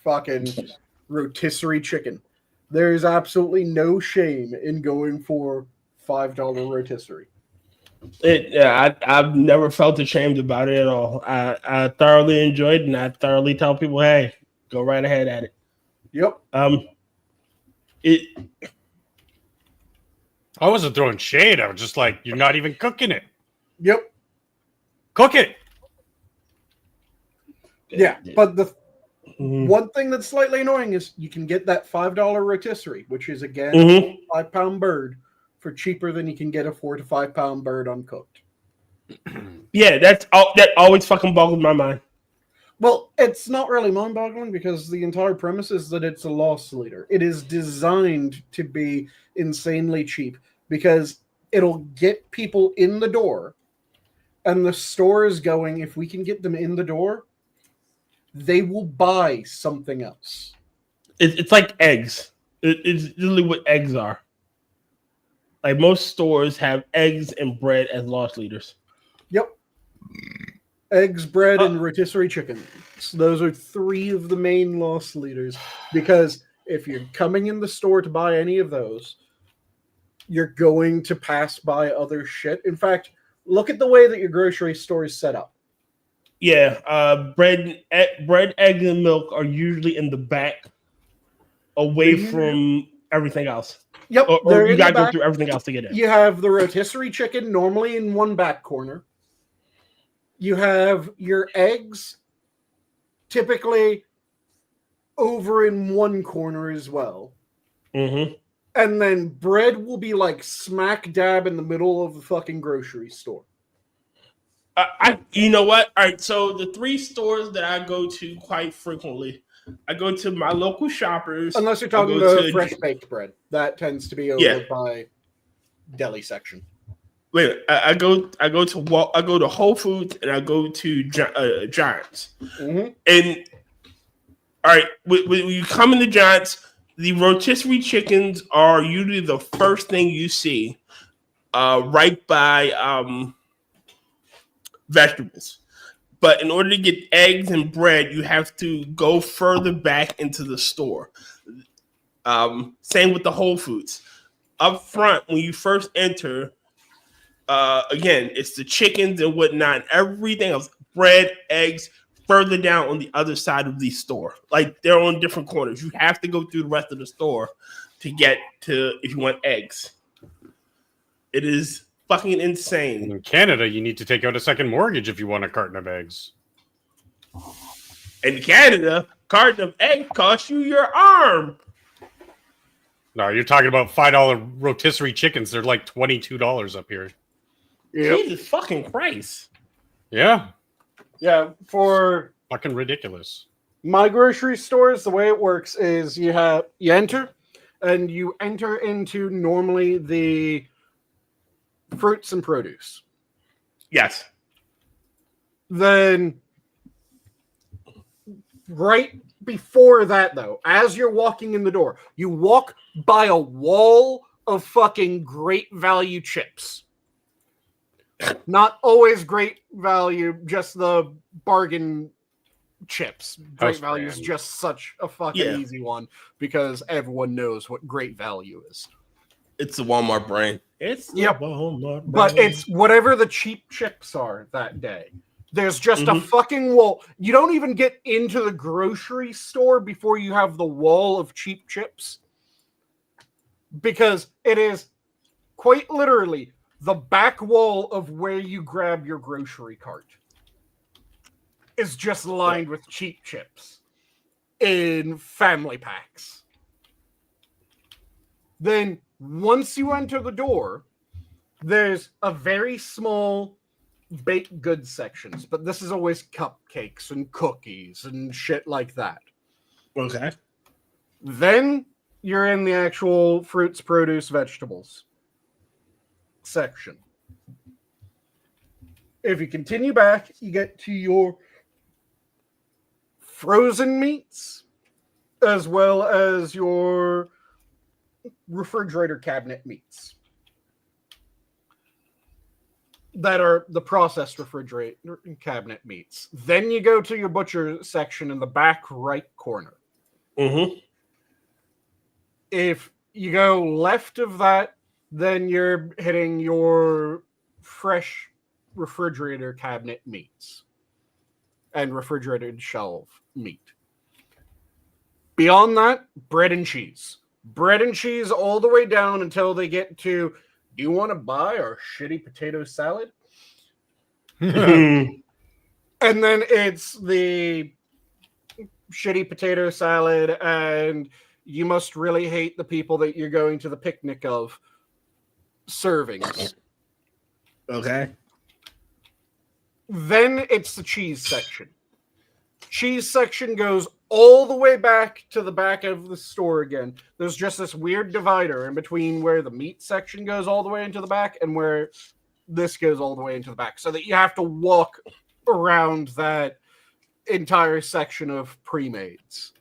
fucking rotisserie chicken. There is absolutely no shame in going for $5 rotisserie. I've never felt ashamed about it at all. I thoroughly enjoyed it, and I thoroughly tell people, hey, go right ahead at it. Yep. I wasn't throwing shade. I was just like, you're not even cooking it. Yep. Cook it. Yeah, but the one thing that's slightly annoying is you can get that $5 rotisserie, which is, again, a 5-pound bird, for cheaper than you can get a 4 to 5 pound bird uncooked. Yeah, that always fucking boggles my mind. Well, it's not really mind-boggling because the entire premise is that it's a loss leader. It is designed to be insanely cheap because it'll get people in the door, and the store is going, if we can get them in the door, they will buy something else. It's like eggs. It's literally what eggs are. Like most stores have eggs and bread as loss leaders. Yep. Eggs, bread, and rotisserie chicken. So those are 3 of the main loss leaders. Because if you're coming in the store to buy any of those, you're going to pass by other shit. In fact, look at the way that your grocery store is set up. Yeah, bread, eggs, and milk are usually in the back, away from everything else. Yep, or you gotta go through everything else to get in. You have the rotisserie chicken normally in one back corner. You have your eggs typically over in one corner as well. Mm-hmm. And then bread will be like smack dab in the middle of the fucking grocery store. You know what? All right, so the 3 stores that I go to quite frequently, I go to my local Shoppers. Unless you're talking about fresh baked bread. That tends to be over by deli section. Wait, I go to Whole Foods and I go to Giants. Mm-hmm. And all right, when you come into Giants, the rotisserie chickens are usually the first thing you see, right by vegetables. But in order to get eggs and bread, you have to go further back into the store. Same with the Whole Foods. Up front, when you first enter, again, it's the chickens and whatnot, everything else, bread, eggs, further down on the other side of the store. Like, they're on different corners. You have to go through the rest of the store to get to, if you want eggs. It is fucking insane. In Canada, you need to take out a second mortgage if you want a carton of eggs. In Canada, carton of eggs costs you your arm. No, you're talking about $5 rotisserie chickens. They're like $22 up here. Yep. Jesus fucking Christ. Yeah. Yeah, for fucking ridiculous. My grocery stores, the way it works is you enter into normally the fruits and produce. Yes. Then right before that, though, as you're walking in the door, you walk by a wall of fucking great value chips. Not always great value, just the bargain chips. Great value is just such a fucking easy one because everyone knows what great value is. It's the Walmart brand. It's the Walmart brand. But it's whatever the cheap chips are that day. There's just a fucking wall. You don't even get into the grocery store before you have the wall of cheap chips. Because it is quite literally the back wall of where you grab your grocery cart is just lined with cheap chips in family packs. Then once you enter the door, there's a very small baked goods sections, but this is always cupcakes and cookies and shit like that. Okay. Then you're in the actual fruits, produce, vegetables section. If you continue back, you get to your frozen meats as well as your refrigerator cabinet meats that are the processed refrigerator cabinet meats. Then you go to your butcher section in the back right corner. Mm-hmm. If you go left of that, then you're hitting your fresh refrigerator cabinet meats and refrigerated shelf meat. Beyond that, bread and cheese. Bread and cheese all the way down until they get to, do you want to buy our shitty potato salad? And then it's the shitty potato salad and you must really hate the people that you're going to the picnic of servings. Okay. Then it's the cheese section. Cheese section goes all the way back to the back of the store again. There's just this weird divider in between where the meat section goes all the way into the back and where this goes all the way into the back, so that you have to walk around that entire section of pre-mades.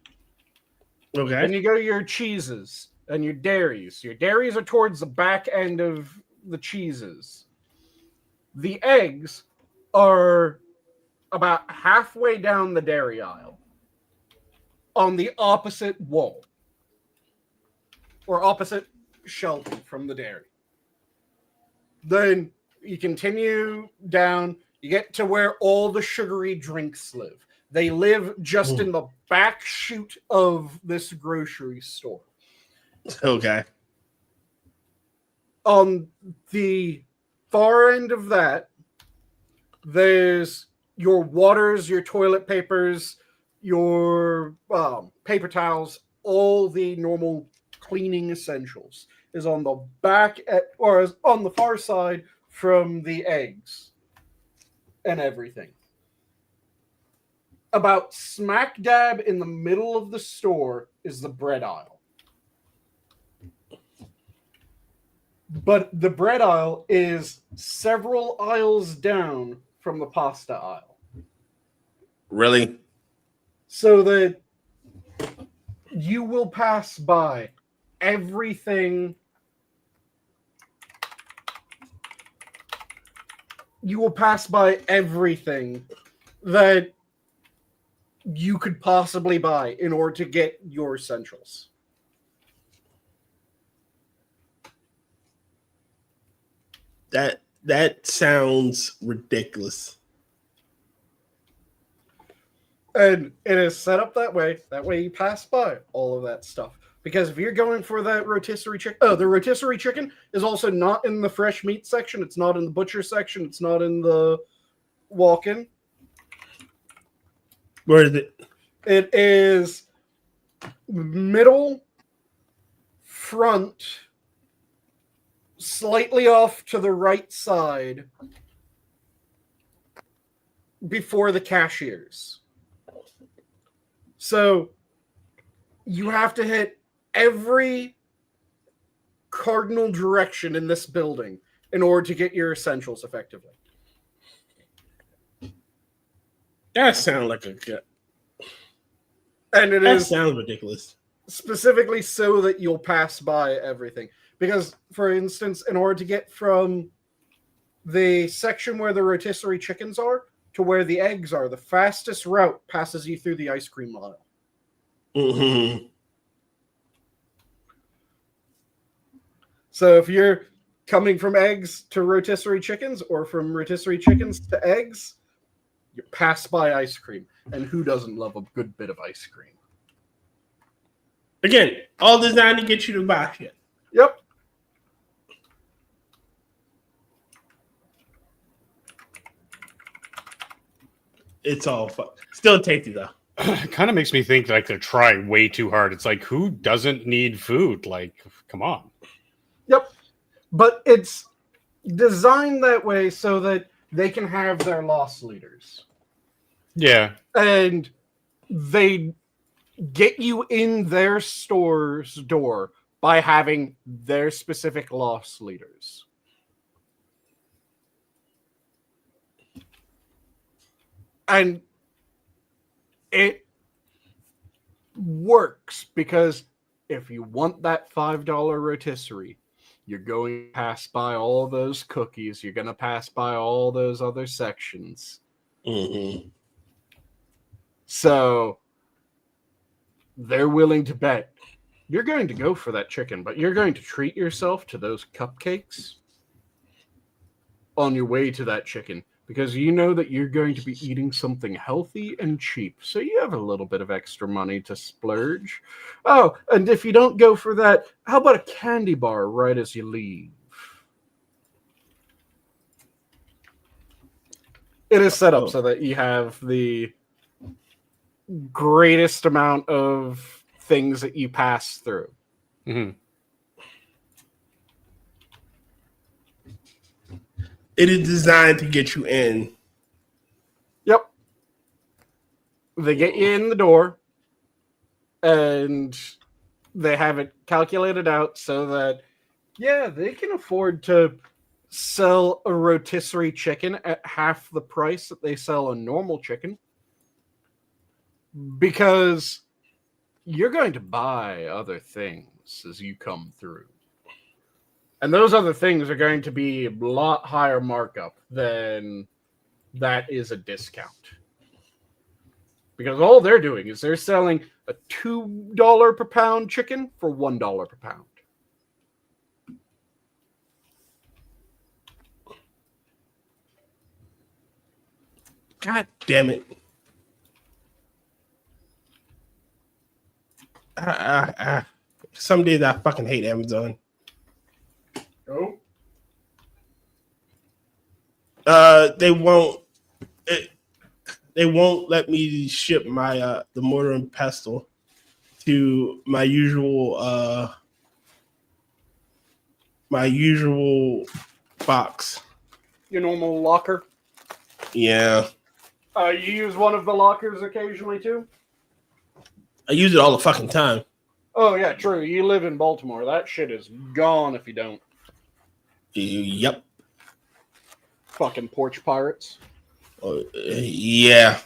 Okay. And you go to your cheeses and your dairies. Your dairies are towards the back end of the cheeses. The eggs are about halfway down the dairy aisle, on the opposite wall, or opposite shelf from the dairy. Then you continue down, you get to where all the sugary drinks live. They live just in the back chute of this grocery store. Okay. On the far end of that, there's your waters, your toilet papers, your paper towels, all the normal cleaning essentials is on the back or is on the far side from the eggs and everything. About smack dab in the middle of the store is the bread aisle. But the bread aisle is several aisles down from the pasta aisle. Really? So that you will pass by everything. You will pass by everything that you could possibly buy in order to get your essentials. That sounds ridiculous. And it is set up that way. That way you pass by all of that stuff. Because if you're going for that rotisserie chicken... Oh, the rotisserie chicken is also not in the fresh meat section. It's not in the butcher section. It's not in the walk-in. Where is it? It is middle, front, slightly off to the right side before the cashiers. So you have to hit every cardinal direction in this building in order to get your essentials effectively. That sounds like a good. And That sounds ridiculous. Specifically so that you'll pass by everything. Because, for instance, in order to get from the section where the rotisserie chickens are to where the eggs are, the fastest route passes you through the ice cream aisle. Mm-hmm. So if you're coming from eggs to rotisserie chickens or from rotisserie chickens to eggs, you pass by ice cream. And who doesn't love a good bit of ice cream? Again, all designed to get you to buy shit. Yep. It's all fun. Still tasty though. It kind of makes me think like they're trying way too hard. It's like, who doesn't need food? Like, come on. Yep. But it's designed that way so that they can have their loss leaders. Yeah. And they get you in their store's door by having their specific loss leaders. And it works because if you want that $5 rotisserie, you're going to pass by all those cookies. You're going to pass by all those other sections. Mm-hmm. So they're willing to bet you're going to go for that chicken, but you're going to treat yourself to those cupcakes on your way to that chicken because you know that you're going to be eating something healthy and cheap. So you have a little bit of extra money to splurge. Oh, and if you don't go for that, how about a candy bar right as you leave? It is set up so that you have the greatest amount of things that you pass through. Mm-hmm. It is designed to get you in. Yep. They get you in the door, and they have it calculated out so that, yeah, they can afford to sell a rotisserie chicken at half the price that they sell a normal chicken. Because you're going to buy other things as you come through. And those other things are going to be a lot higher markup than that is a discount. Because all they're doing is they're selling a $2 per pound chicken for $1 per pound. God damn it. Some days I fucking hate Amazon. Oh. They won't let me ship my the mortar and pestle to my usual box. Your normal locker? Yeah. You use one of the lockers occasionally too? I use it all the fucking time. Oh yeah, true. You live in Baltimore. That shit is gone if you don't. Yep. Fucking porch pirates. Yeah.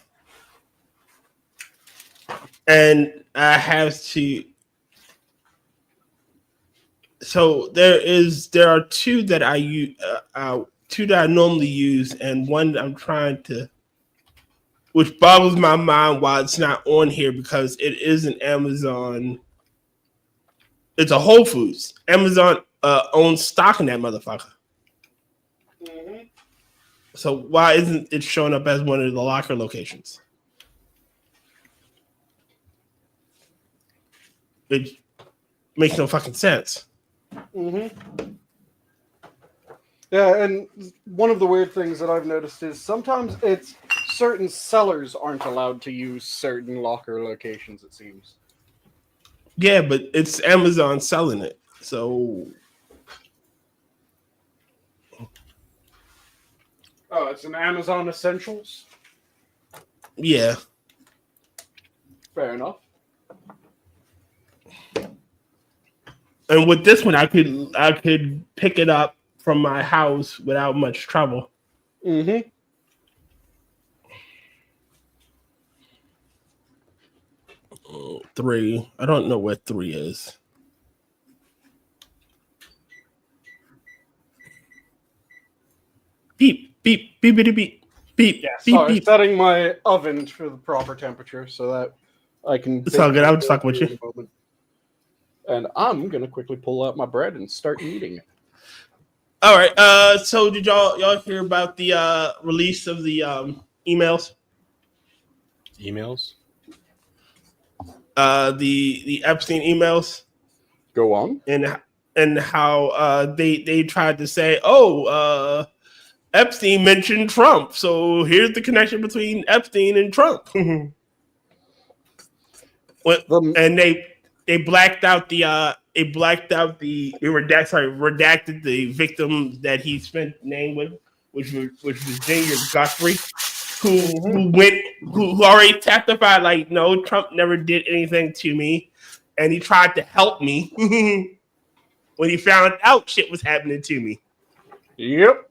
And I have to. So there are two that I use, two that I normally use, and one I'm trying to, which boggles my mind why it's not on here because it is an Amazon. It's a Whole Foods. Amazon owns stock in that motherfucker. Mm-hmm. So why isn't it showing up as one of the locker locations? It makes no fucking sense. Mm-hmm. Yeah, and one of the weird things that I've noticed is sometimes it's certain sellers aren't allowed to use certain locker locations, it seems. Yeah, but it's Amazon selling it. So Oh, it's an Amazon Essentials? yeah. Fair enough. And with this one I could pick it up from my house without much trouble. Mm-hmm. Three. I don't know where 3 is. Beep, beep, beep, beep, beep, beep, Yeah, beep, sorry, beep. setting my oven to the proper temperature so that I can... It's all good. I was fucking with you. And I'm going to quickly pull out my bread and start eating it. All right. So did y'all hear about the release of the emails? Emails? The Epstein emails. Go on. And how they tried to say, Epstein mentioned Trump, so here's the connection between Epstein and Trump. And they redacted the victim that he spent name with, which was Junior Guthrie, who already testified like, no, Trump never did anything to me, and he tried to help me when he found out shit was happening to me. Yep.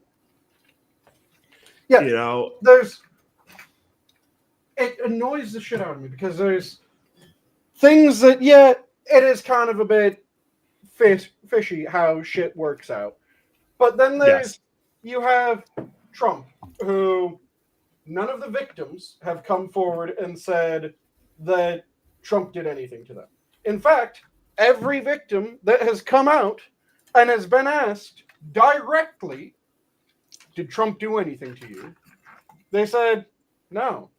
Yeah, you know, it annoys the shit out of me because there's things that, yeah, it is kind of a bit fishy how shit works out. But then you have Trump, who none of the victims have come forward and said that Trump did anything to them. In fact, every victim that has come out and has been asked directly, did Trump do anything to you? They said, no.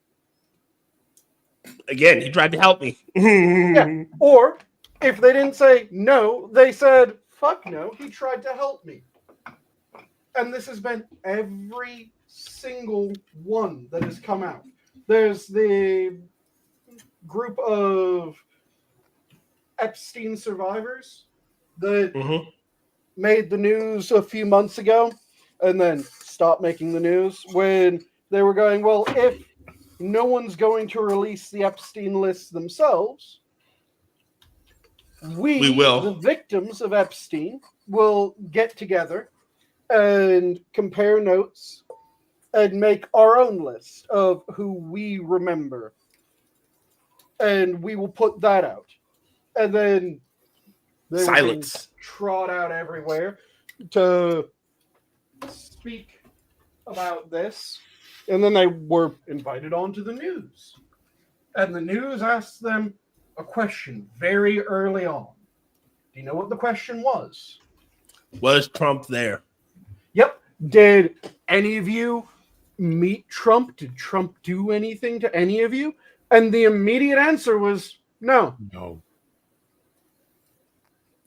Again, he tried to help me. Yeah. Or if they didn't say no, they said, fuck no, he tried to help me. And this has been every single one that has come out. There's the group of Epstein survivors that made the news a few months ago and then stopped making the news when they were going, well, if no one's going to release the Epstein list themselves, we will. The victims of Epstein, will get together and compare notes and make our own list of who we remember. And we will put that out. And then they were being trot out everywhere to speak about this. And then they were invited onto the news. And the news asked them a question very early on. Do you know what the question was? Was Trump there? Yep. Did any of you meet Trump? Did Trump do anything to any of you? And the immediate answer was no. No.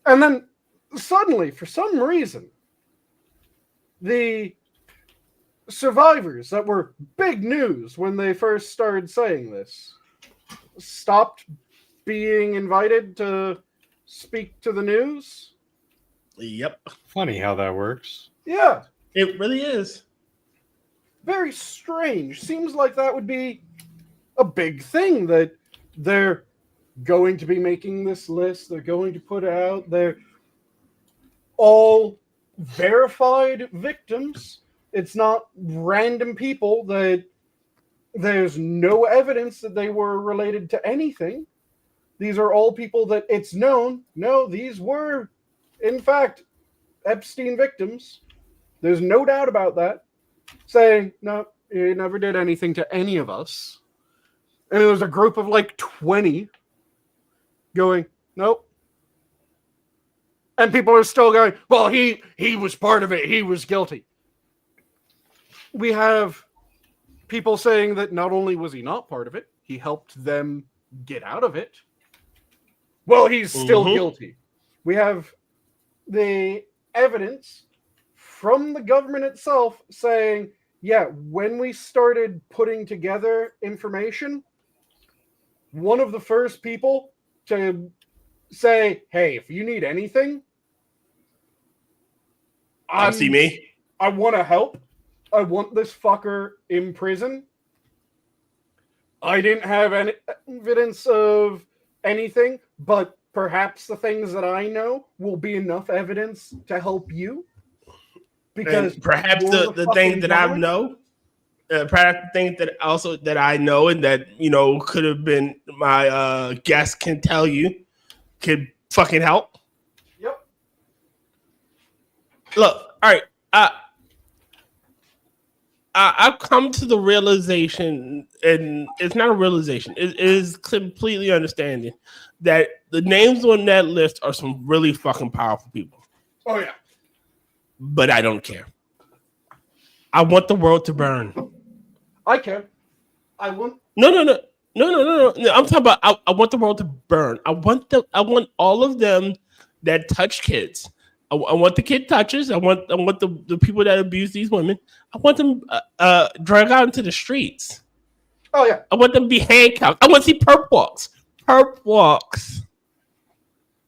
And then suddenly, for some reason, the survivors that were big news when they first started saying this stopped being invited to speak to the news. Yep. Funny how that works. Yeah. It really is. Very strange. Seems like that would be a big thing that they're going to be making this list. They're going to put out. They're all verified victims. It's not random people that there's no evidence that they were related to anything. These are all people that it's known. No, these were, in fact, Epstein victims. There's no doubt about that. Saying, no, he never did anything to any of us. And there was a group of like 20 going, nope. And people are still going, well, he was part of it. He was guilty. We have people saying that not only was he not part of it, he helped them get out of it. Well, he's still guilty. We have the evidence from the government itself saying, yeah, when we started putting together information, one of the first people to say, hey, if you need anything, See me? I want to help. I want this fucker in prison. I didn't have any evidence of anything, but perhaps the things that I know will be enough evidence to help you. Because and perhaps the things that I know, perhaps the things that also that I know and that could have been my guest can tell you could fucking help. Yep. Look, all right. I've come to the realization, and it's not a realization, it is completely understanding that the names on that list are some really fucking powerful people. Oh, yeah. But I don't care. I want the world to burn. I care. I want... No. I'm talking about I want the world to burn. I want all of them that touch kids. I want the kid touchers. I want the people that abuse these women. I want them dragged out into the streets. Oh, yeah. I want them to be handcuffed. I want to see perp walks. Perp walks.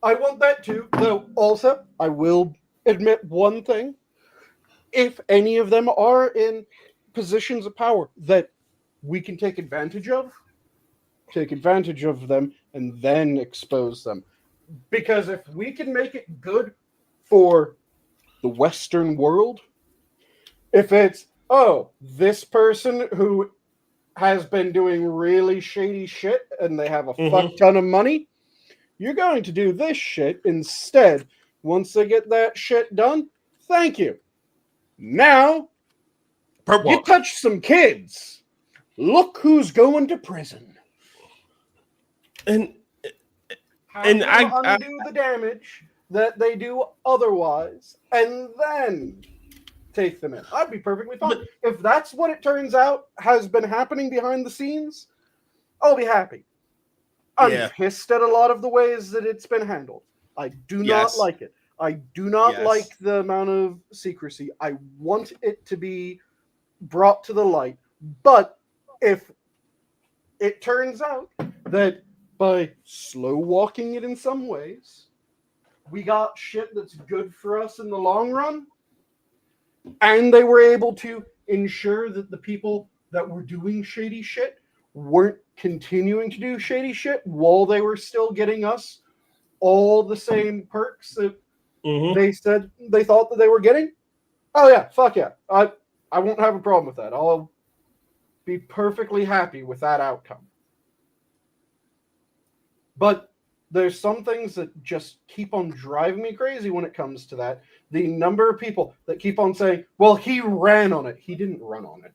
I want that too. Though, also, I will admit one thing. If any of them are in positions of power that we can take advantage of them and then expose them. Because if we can make it good for the Western world, if it's, oh, this person who has been doing really shady shit and they have a fuck ton of money, you're going to do this shit instead. Once they get that shit done, thank you. Now, you touch some kids. Look who's going to prison. And I undo the damage that they do otherwise, and then take them in. I'd be perfectly fine. But if that's what it turns out has been happening behind the scenes, I'll be happy. I'm pissed at a lot of the ways that it's been handled. I do not like it. I do not like the amount of secrecy. I want it to be brought to the light. But if it turns out that by slow walking it in some ways, we got shit that's good for us in the long run, and they were able to ensure that the people that were doing shady shit weren't continuing to do shady shit while they were still getting us all the same perks that they said they thought that they were getting. Oh yeah, fuck yeah. I won't have a problem with that. I'll be perfectly happy with that outcome. But there's some things that just keep on driving me crazy when it comes to that. The number of people that keep on saying, well, he ran on it. He didn't run on it.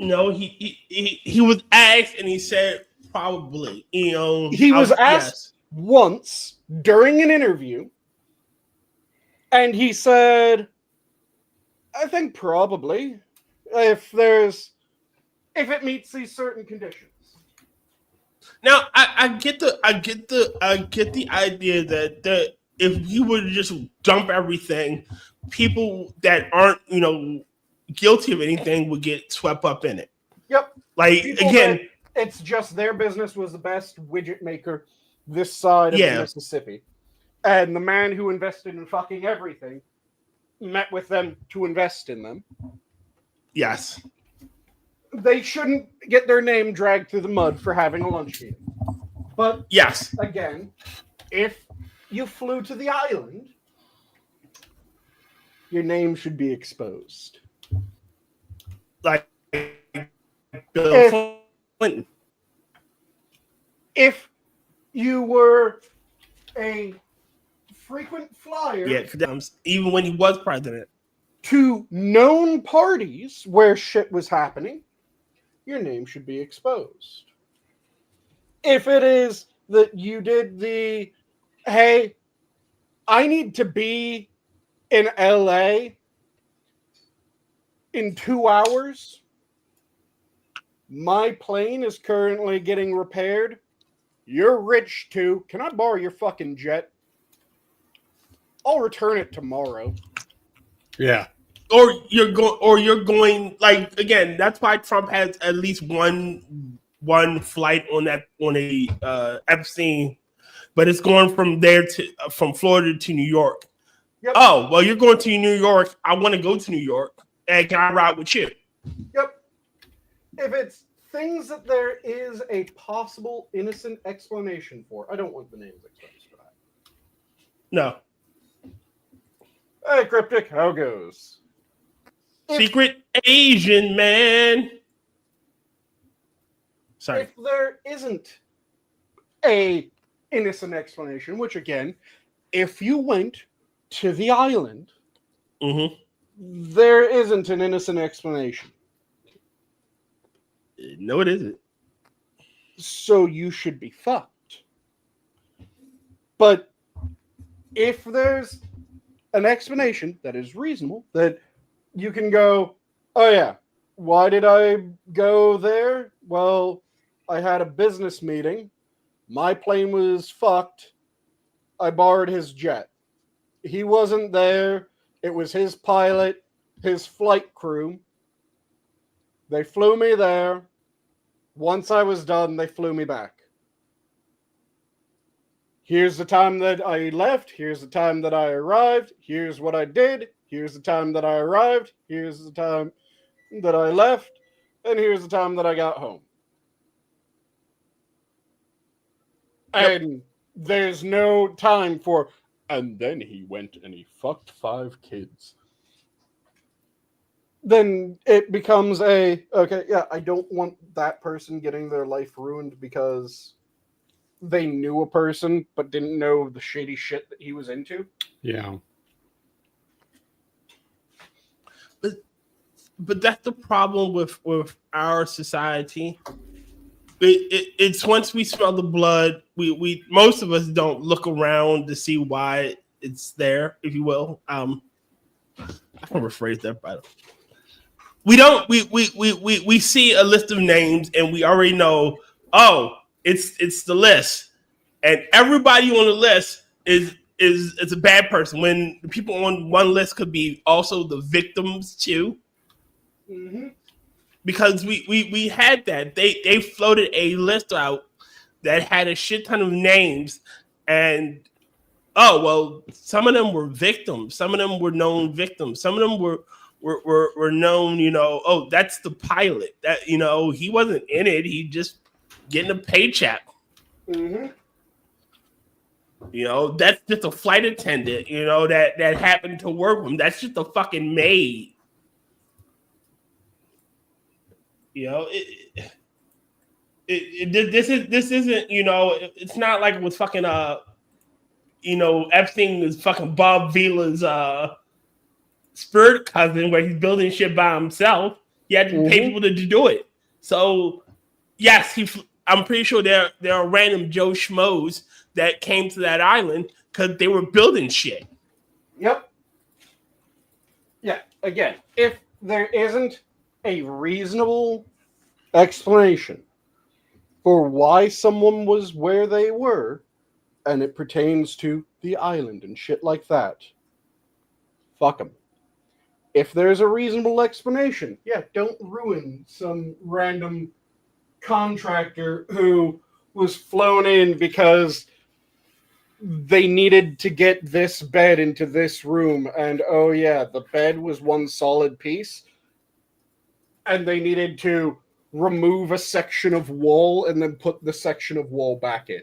No, he was asked and he said probably. You know, He was asked once during an interview, and he said, "I think probably if it meets these certain conditions." Now I get the idea that if you were to just dump everything, people that aren't guilty of anything would get swept up in it. Yep. Like People again, it's just their business was the best widget maker this side of the Mississippi, and the man who invested in fucking everything met with them to invest in them. Yes. They shouldn't get their name dragged through the mud for having a lunch meeting. But yes, again, if you flew to the island, your name should be exposed. Like Bill Clinton. If you were a frequent flyer, even when he was president, to known parties where shit was happening, your name should be exposed. If it is that you did the, hey, I need to be in LA in 2 hours, my plane is currently getting repaired, you're rich too, can I borrow your fucking jet? I'll return it tomorrow. Yeah. Or you're going like, again, that's why Trump has at least one flight on a Epstein, but it's going from Florida to New York. Yep. Oh, well, you're going to New York. I want to go to New York, and can I ride with you? Yep. If it's things that there is a possible innocent explanation for, I don't want the names exposed for that. No. Hey, Cryptic, how goes? Secret Asian man. Sorry. If there isn't a innocent explanation, which again, if you went to the island, there isn't an innocent explanation. No, it isn't. So you should be fucked. But if there's an explanation that is reasonable, that you can go, oh yeah, why did I go there? Well, I had a business meeting. My plane was fucked. I borrowed his jet. He wasn't there. It was his pilot, his flight crew. They flew me there. Once I was done, they flew me back. Here's the time that I left. Here's the time that I arrived. Here's what I did. Here's the time that I arrived. Here's the time that I left. And here's the time that I got home. Yep. And there's no time for, and then he went and he fucked 5 kids. Then it becomes okay, yeah, I don't want that person getting their life ruined because they knew a person but didn't know the shady shit that he was into. Yeah. But that's the problem with our society. It's once we smell the blood, we most of us don't look around to see why it's there, if you will. I can rephrase that better. We don't. We see a list of names and we already know. Oh, it's the list, and everybody on the list is a bad person. When the people on one list could be also the victims too. Mm-hmm. Because we had that. They floated a list out that had a shit ton of names, and oh well, some of them were victims, some of them were known victims, some of them were known, oh, that's the pilot. That he wasn't in it, he just getting a paycheck. Mm-hmm. That's just a flight attendant, that happened to work with him. That's just a fucking maid. This isn't, it's not like it was fucking Epstein is fucking Bob Vila's spirit cousin where he's building shit by himself. He had to pay people to do it. So, yes, I'm pretty sure there are random Joe Schmoes that came to that island because they were building shit. Yep. Yeah, again, if there isn't a reasonable explanation for why someone was where they were, and it pertains to the island and shit like that, fuck them. If there's a reasonable explanation, yeah, don't ruin some random contractor who was flown in because they needed to get this bed into this room, and oh yeah, the bed was one solid piece, and they needed to remove a section of wall and then put the section of wall back in.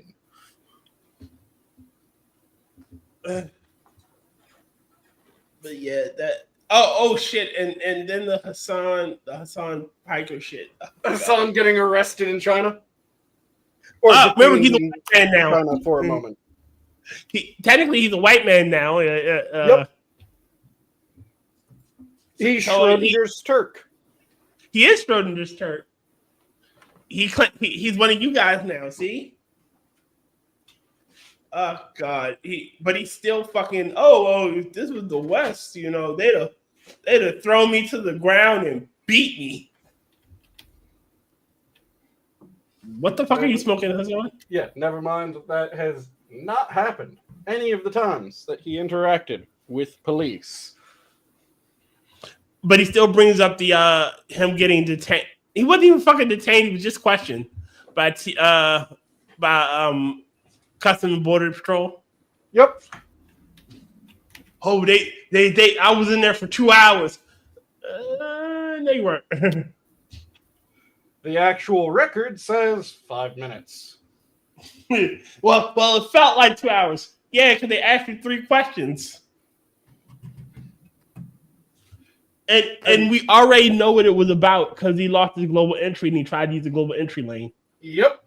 But yeah, that oh shit, and then the Hassan Piker shit. Hassan getting arrested in China? Or remember, he's a white man now. China for a moment. Technically, he's a white man now. Yep. He's Schrodinger's Turk. He is Schrodinger's Turk. He's one of you guys now. See? Oh God. But he's still fucking. Oh, if this was the West, they'd have thrown me to the ground and beat me. What the fuck are you smoking, Hassan? Yeah, never mind that has not happened any of the times that he interacted with police. But he still brings up the him getting detained. He wasn't even fucking detained. He was just questioned by Customs and Border Patrol. Yep. Oh, they I was in there for 2 hours. No, you weren't. The actual record says 5 minutes. well, it felt like 2 hours. Yeah, because they asked me 3 questions. And we already know what it was about because he lost his global entry and he tried to use the global entry lane. Yep.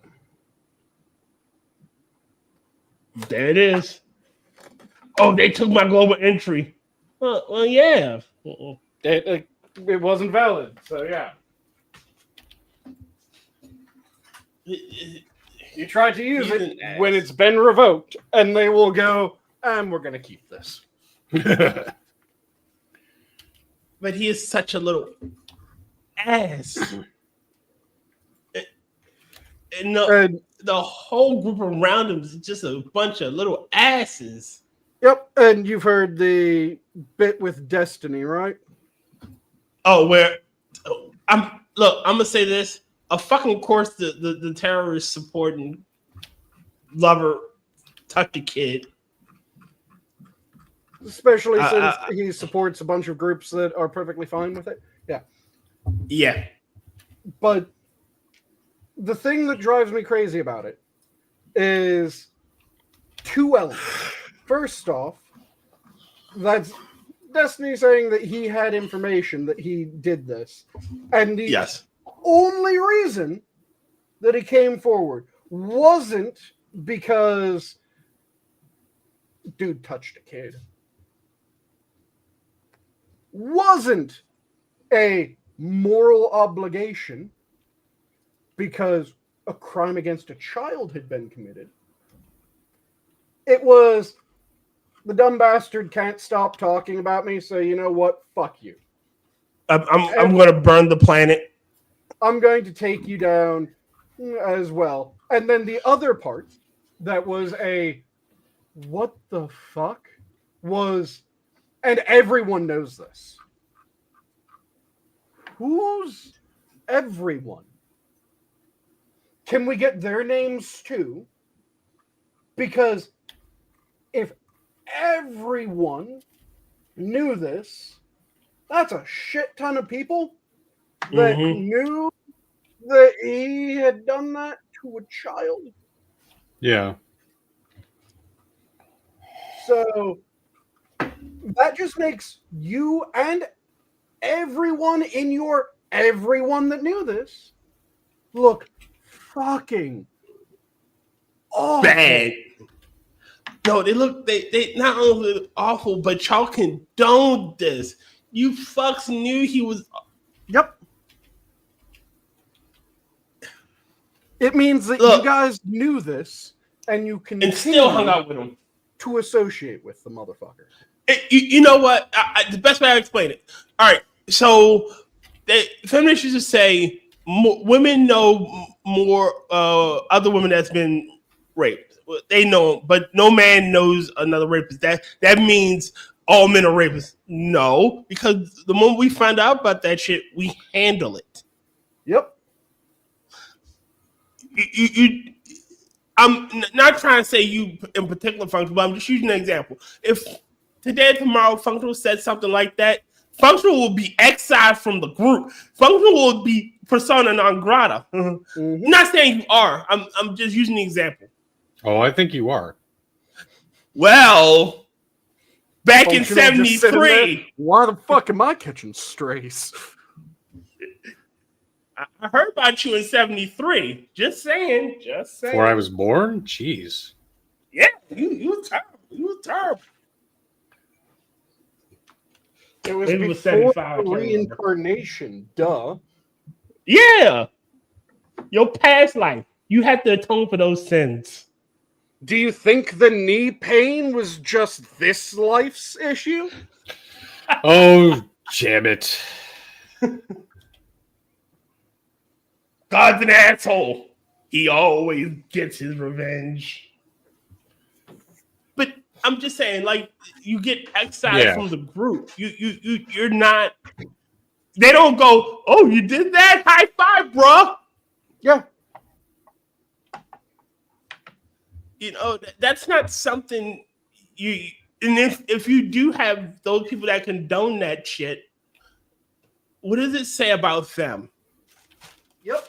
There it is. Oh, they took my global entry. Well, yeah. It wasn't valid, so yeah. You try to use it when it's been revoked, and they will go, we're going to keep this. But he is such a little ass. And the whole group around him is just a bunch of little asses. Yep, and you've heard the bit with Destiny, right? Oh, I'm gonna say this. Of fucking course the terrorist supporting lover touch a kid. Especially since he supports a bunch of groups that are perfectly fine with it. Yeah. Yeah. But the thing that drives me crazy about it is 2 elements. First off, that's Destiny saying that he had information that he did this. And the only reason that he came forward wasn't because dude touched a kid. Wasn't a moral obligation because a crime against a child had been committed. It was, the dumb bastard can't stop talking about me, so you know what? Fuck you. I'm going to burn the planet. I'm going to take you down as well. And then the other part that was a what the fuck was, and everyone knows this. Who's everyone? Can we get their names too? Because if everyone knew this, that's a shit ton of people that knew that he had done that to a child. Yeah. So that just makes you and everyone in your everyone that knew this look fucking awful. Bad. No, they not only look awful, but y'all condoned this. You fucks knew he was. Yep. It means that you guys knew this, and you and still hung out with him to associate with the motherfucker. You know what? The best way I explain it. All right, so feminists used to say women know more other women that's been raped. They know, but no man knows another rapist. That means all men are rapists. No, because the moment we find out about that shit, we handle it. Yep. I'm not trying to say you in particular, Functional, but I'm just using an example. If today or tomorrow Functional said something like that, Functional will be exiled from the group. Functional will be persona non grata. Mm-hmm. I'm not saying you are. I'm just using the example. Oh, I think you are. Well, back in 73. Why the fuck am I catching strays? I heard about you in 73. Just saying. Before I was born? Jeez. Yeah, you were terrible. You were terrible. It was before the reincarnation, duh. Yeah. Your past life. You had to atone for those sins. Do you think the knee pain was just this life's issue? Oh, damn it. God's an asshole. He always gets his revenge. But I'm just saying, like, you get exiled from the group. You're not. They don't go, oh, you did that? High five, bro. Yeah. You know, that's not something you. And if you do have those people that condone that shit, what does it say about them? Yep.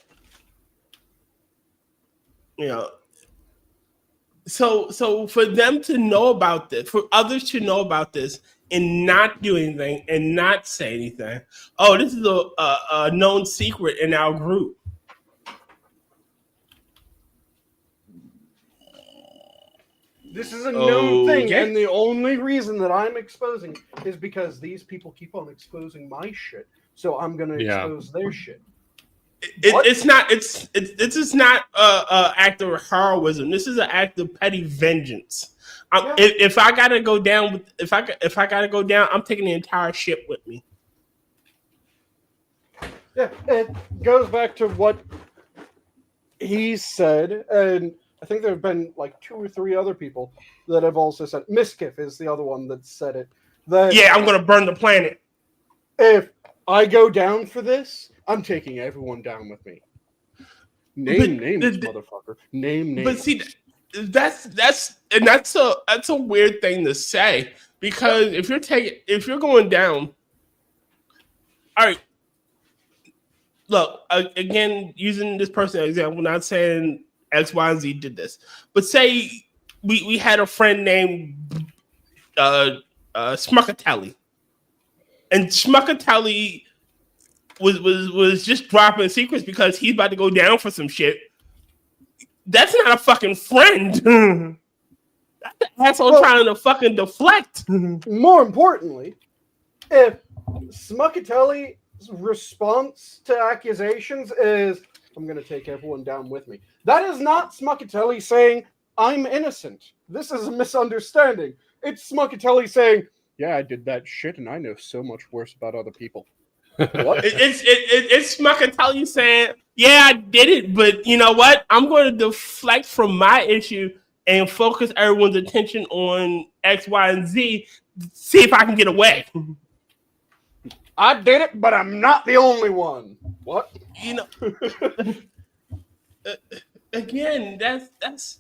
You know, so for them to know about this, for others to know about this and not do anything and not say anything, oh, this is a known secret in our group. This is a known thing, and the only reason that I'm exposing is because these people keep on exposing my shit, so I'm going to expose their shit. It's not. This is not an act of heroism. This is an act of petty vengeance. If I gotta go down, if I gotta go down, I'm taking the entire ship with me. Yeah, it goes back to what he said, and I think there have been like 2 or 3 other people that have also said. Miskiff is the other one that said it. That I'm gonna burn the planet. If I go down for this, I'm taking everyone down with me. Name names, motherfucker. Name names. But see, that's a weird thing to say, because if you're going down, all right. Look, again, using this person as an example, not saying X, Y, and Z did this, but say we had a friend named Smuckatelli, and Smuckatelli was just dropping secrets because he's about to go down for some shit. That's not a fucking friend. That's the asshole trying to fucking deflect. More importantly, if Smuckatelli's response to accusations is, I'm going to take everyone down with me, that is not Smuckatelli saying, I'm innocent. This is a misunderstanding. It's Smuckatelli saying, yeah, I did that shit and I know so much worse about other people. What? It's Smuckatelli saying, yeah, I did it, but you know what? I'm going to deflect from my issue and focus everyone's attention on X, Y, and Z, see if I can get away. I did it, but I'm not the only one. What? You know, again, that's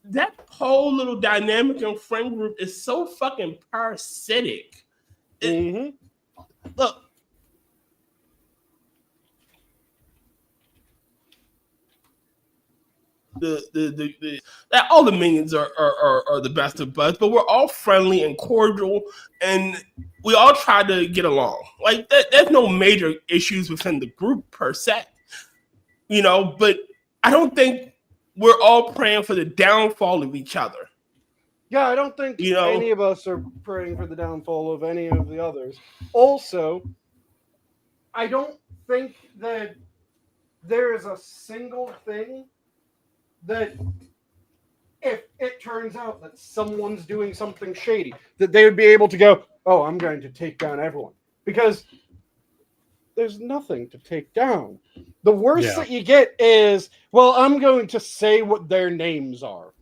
that whole little dynamic and friend group is so fucking parasitic. Look, that all the minions are the best of buds, but we're all friendly and cordial, and we all try to get along. Like there's no major issues within the group per se, you know. But I don't think we're all praying for the downfall of each other. Yeah, I don't think any of us are praying for the downfall of any of the others. Also, I don't think that there is a single thing that if it turns out that someone's doing something shady, that they would be able to go, oh, I'm going to take down everyone. Because there's nothing to take down. The worst that you get is, well, I'm going to say what their names are.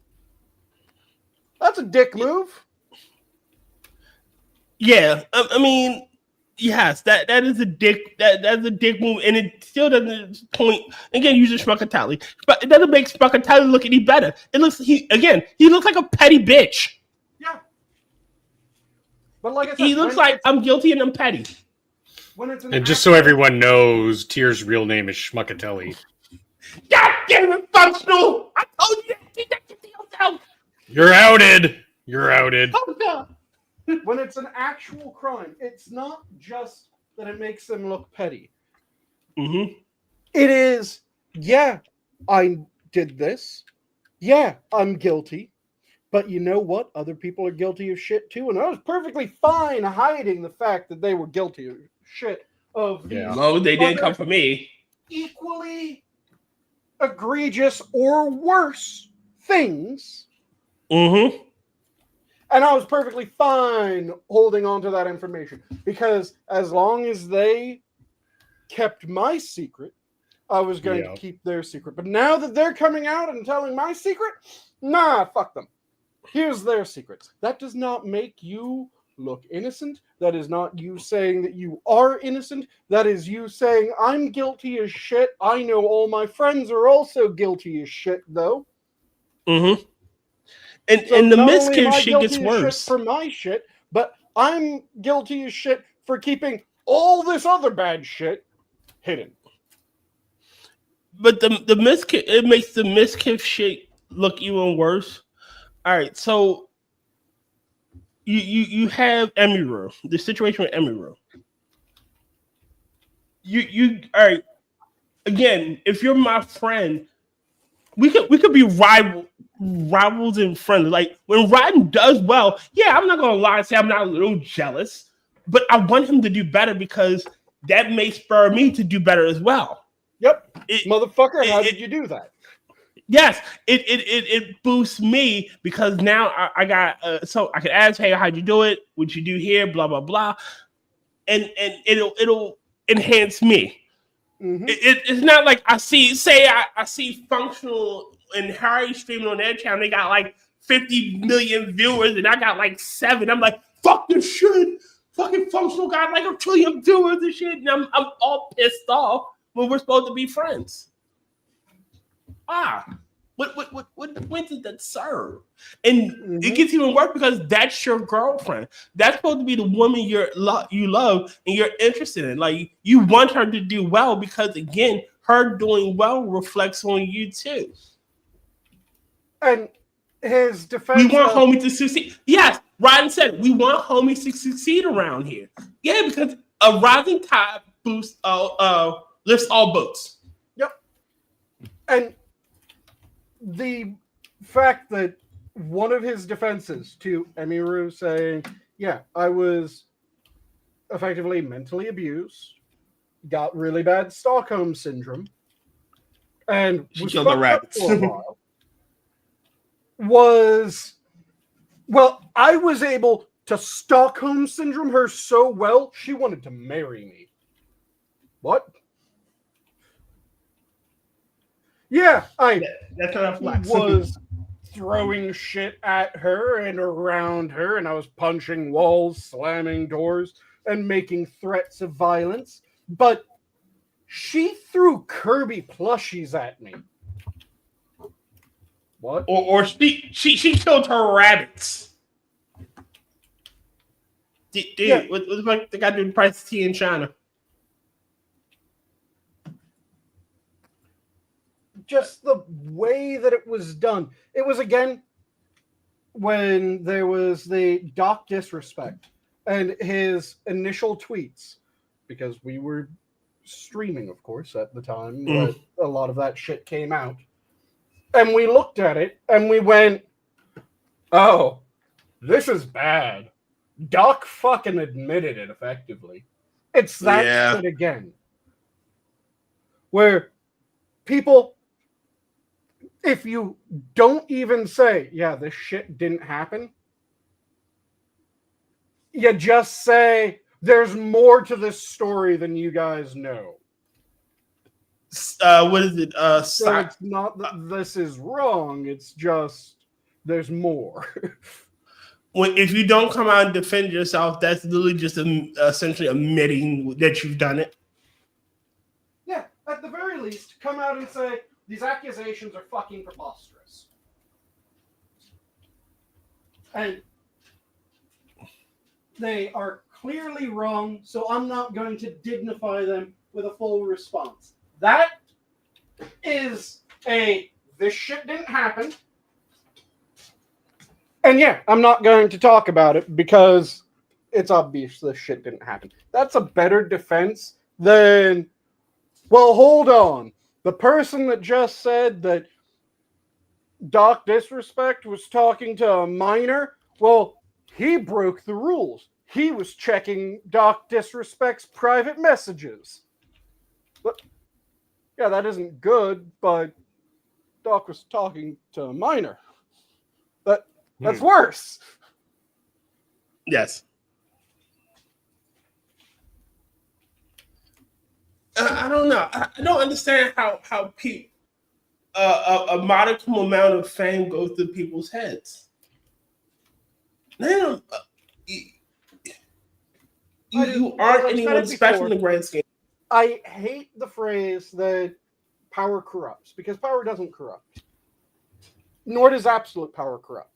That's a dick move. Yeah, I mean, yes, that is a dick. That's a dick move, and it still doesn't point. Again, using Spruckatelli, but it doesn't make Spruckatelli look any better. It looks he looks like a petty bitch. Yeah, but like I said, he looks like I'm guilty and I'm petty. When it's and just so everyone knows, Tyr's real name is Schmuckatelli. God damn it, functional! I told you that. You're outed. You're outed. Oh god. When it's an actual crime, it's not just that it makes them look petty. Mm-hmm. It is, yeah, I did this. Yeah, I'm guilty. But you know what? Other people are guilty of shit too. And I was perfectly fine hiding the fact that they were guilty of shit. No, they didn't come for me. Equally egregious or worse things. Mm-hmm. And I was perfectly fine holding on to that information because as long as they kept my secret, I was going to keep their secret. But now that they're coming out and telling my secret, nah, fuck them. Here's their secrets. That does not make you look innocent. That is not you saying that you are innocent. That is you saying, I'm guilty as shit. I know all my friends are also guilty as shit, though. Mm-hmm. So and the not mischief only am I shit gets guilty as worse. shit for my shit, but I'm guilty as shit for keeping all this other bad shit hidden. But the mischief, it makes the mischief shit look even worse. All right, so you have Emiru, the situation with Emiru. You all right. Again, if you're my friend, we could be rivals and friends. Like when Rodden does well, yeah, I'm not gonna lie and say I'm not a little jealous, but I want him to do better because that may spur me to do better as well. Yep, motherfucker, how did you do that? Yes, it boosts me because now I got so I can ask, hey, how'd you do it? What'd you do here? Blah blah blah, and it'll enhance me. Mm-hmm. It's not like I see Functional and Harry streaming on their channel. They got like 50 million viewers, and I got like 7. I'm like, fuck this shit. Fucking Functional got like 1 trillion viewers and shit, and I'm all pissed off when we're supposed to be friends. When did that serve? And it gets even worse because that's your girlfriend. That's supposed to be the woman you love and you're interested in. Like you want her to do well because again, her doing well reflects on you too. And his defense. We want homie to succeed. Yes, Ryan said we want homies to succeed around here. Yeah, because a rising tide lifts all boats. Yep. And the fact that one of his defenses to Emiru saying, yeah, I was effectively mentally abused, got really bad Stockholm syndrome, and she was killed the rabbits for a while, was, well, I was able to Stockholm syndrome her so well, she wanted to marry me. What? Yeah, that's not a flex. Was throwing shit at her and around her, and I was punching walls, slamming doors, and making threats of violence. But she threw Kirby plushies at me. What? Or she killed her rabbits. Dude, yeah. What the fuck they got to do with the price of tea in China? Just the way that it was done. It was, again, when there was the Doc disrespect and his initial tweets, because we were streaming, of course, at the time, but a lot of that shit came out. And we looked at it and we went, oh, this is bad. Doc fucking admitted it effectively. It's that shit again. Where people, if you don't even say, yeah, this shit didn't happen, you just say, there's more to this story than you guys know. What is it? So it's not that this is wrong, it's just there's more. If you don't come out and defend yourself, that's literally just essentially admitting that you've done it. Yeah, at the very least, come out and say, these accusations are fucking preposterous. And they are clearly wrong, so I'm not going to dignify them with a full response. That is this shit didn't happen. And yeah, I'm not going to talk about it because it's obvious this shit didn't happen. That's a better defense than, well, hold on. The person that just said that Doc Disrespect was talking to a minor, well, he broke the rules. He was checking Doc Disrespect's private messages. But, yeah, that isn't good, but Doc was talking to a minor. That's worse. Yes. I don't know. I don't understand how people a modicum amount of fame goes through people's heads. Now, you aren't anyone special in the grand scheme. I hate the phrase that power corrupts, because power doesn't corrupt. Nor does absolute power corrupt.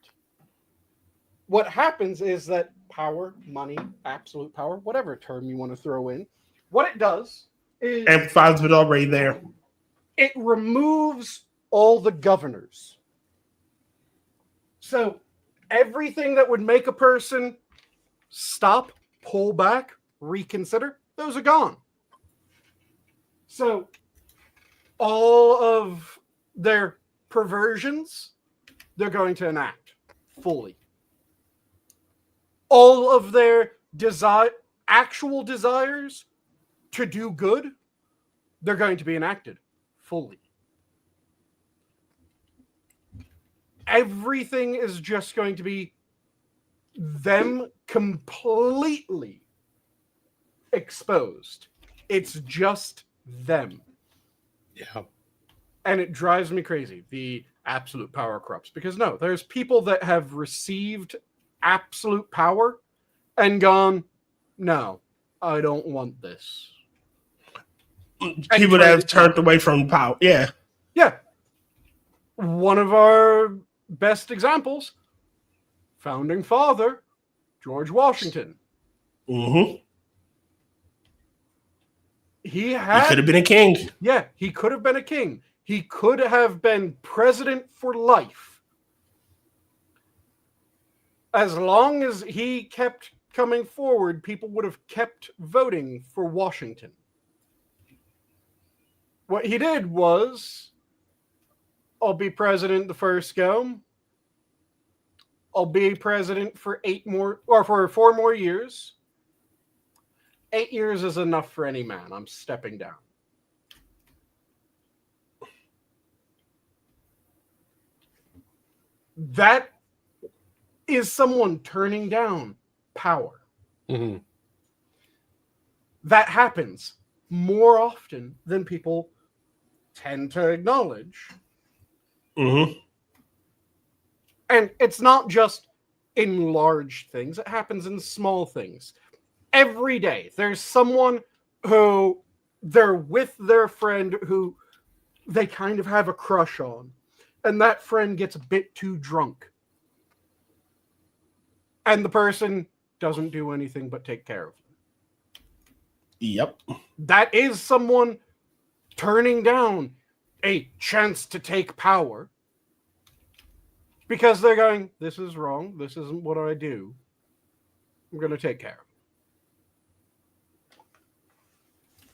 What happens is that power, money, absolute power, whatever term you want to throw in, what it does is... amplifies it already there. It removes all the governors. So everything that would make a person stop, pull back, reconsider, those are gone. So all of their perversions, they're going to enact fully. All of their actual desires to do good, they're going to be enacted fully. Everything is just going to be them completely exposed. It's just them. Yeah. And it drives me crazy. The absolute power corrupts. Because no, there's people that have received absolute power and gone, no, I don't want this. People that have turned away from power. Yeah. Yeah. One of our best examples, founding father, George Washington. Mm-hmm. He could have been a king. Yeah, he could have been a king. He could have been president for life. As long as he kept coming forward, people would have kept voting for Washington. What he did was, I'll be president the first go. I'll be president for 4 more years. 8 years is enough for any man. I'm stepping down. That is someone turning down power. Mm-hmm. That happens more often than people tend to acknowledge. Mm-hmm. And it's not just in large things. It happens in small things. Every day, there's someone who they're with their friend who they kind of have a crush on. And that friend gets a bit too drunk. And the person doesn't do anything but take care of them. Yep. That is someone turning down a chance to take power. Because they're going, this is wrong. This isn't what I do. I'm going to take care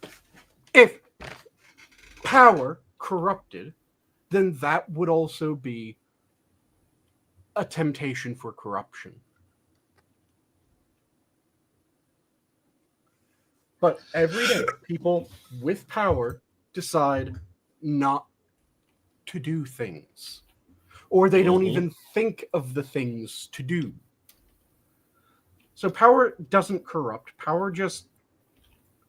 of it. If power corrupted, then that would also be a temptation for corruption. But every day, people with power decide, not to do things. Or they don't even think of the things to do. So power doesn't corrupt. Power just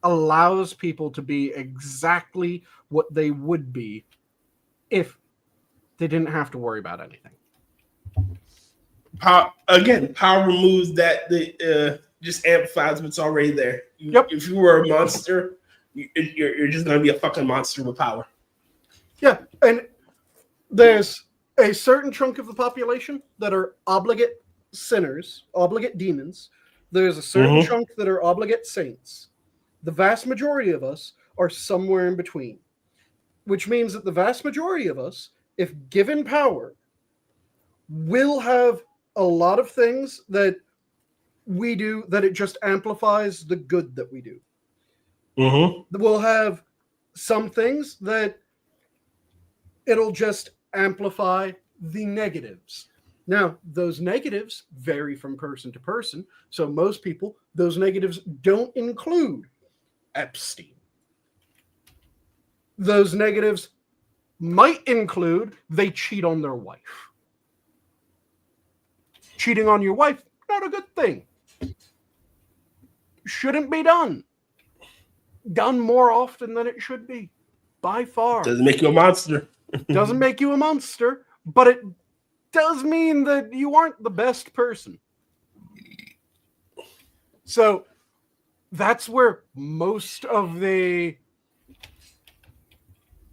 allows people to be exactly what they would be if they didn't have to worry about anything. Power removes that, just amplifies what's already there. If you were a monster, you're just going to be a fucking monster with power. Yeah, and there's a certain chunk of the population that are obligate sinners, obligate demons. There's a certain chunk that are obligate saints. The vast majority of us are somewhere in between, which means that the vast majority of us, if given power, will have a lot of things that we do that it just amplifies the good that we do. We'll have some things that it'll just amplify the negatives. Now, those negatives vary from person to person. So most people, those negatives don't include Epstein. Those negatives might include they cheat on their wife. Cheating on your wife, not a good thing. Shouldn't be done. Done more often than it should be. By far. Doesn't make you a monster. Doesn't make you a monster, but it does mean that you aren't the best person. So that's where most of the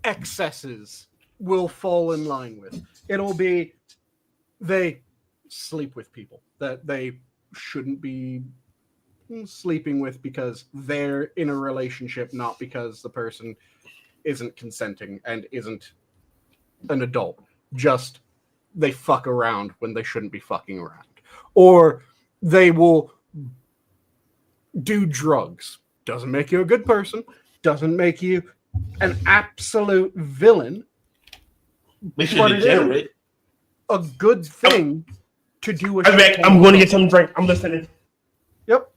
excesses will fall in line with. It'll be they sleep with people that they shouldn't be sleeping with because they're in a relationship, not because the person isn't consenting and isn't an adult. Just they fuck around when they shouldn't be fucking around. Or they will do drugs. Doesn't make you a good person. Doesn't make you an absolute villain. Makes you degenerate. A good thing to do. I'm going to get some drink. I'm listening. Yep.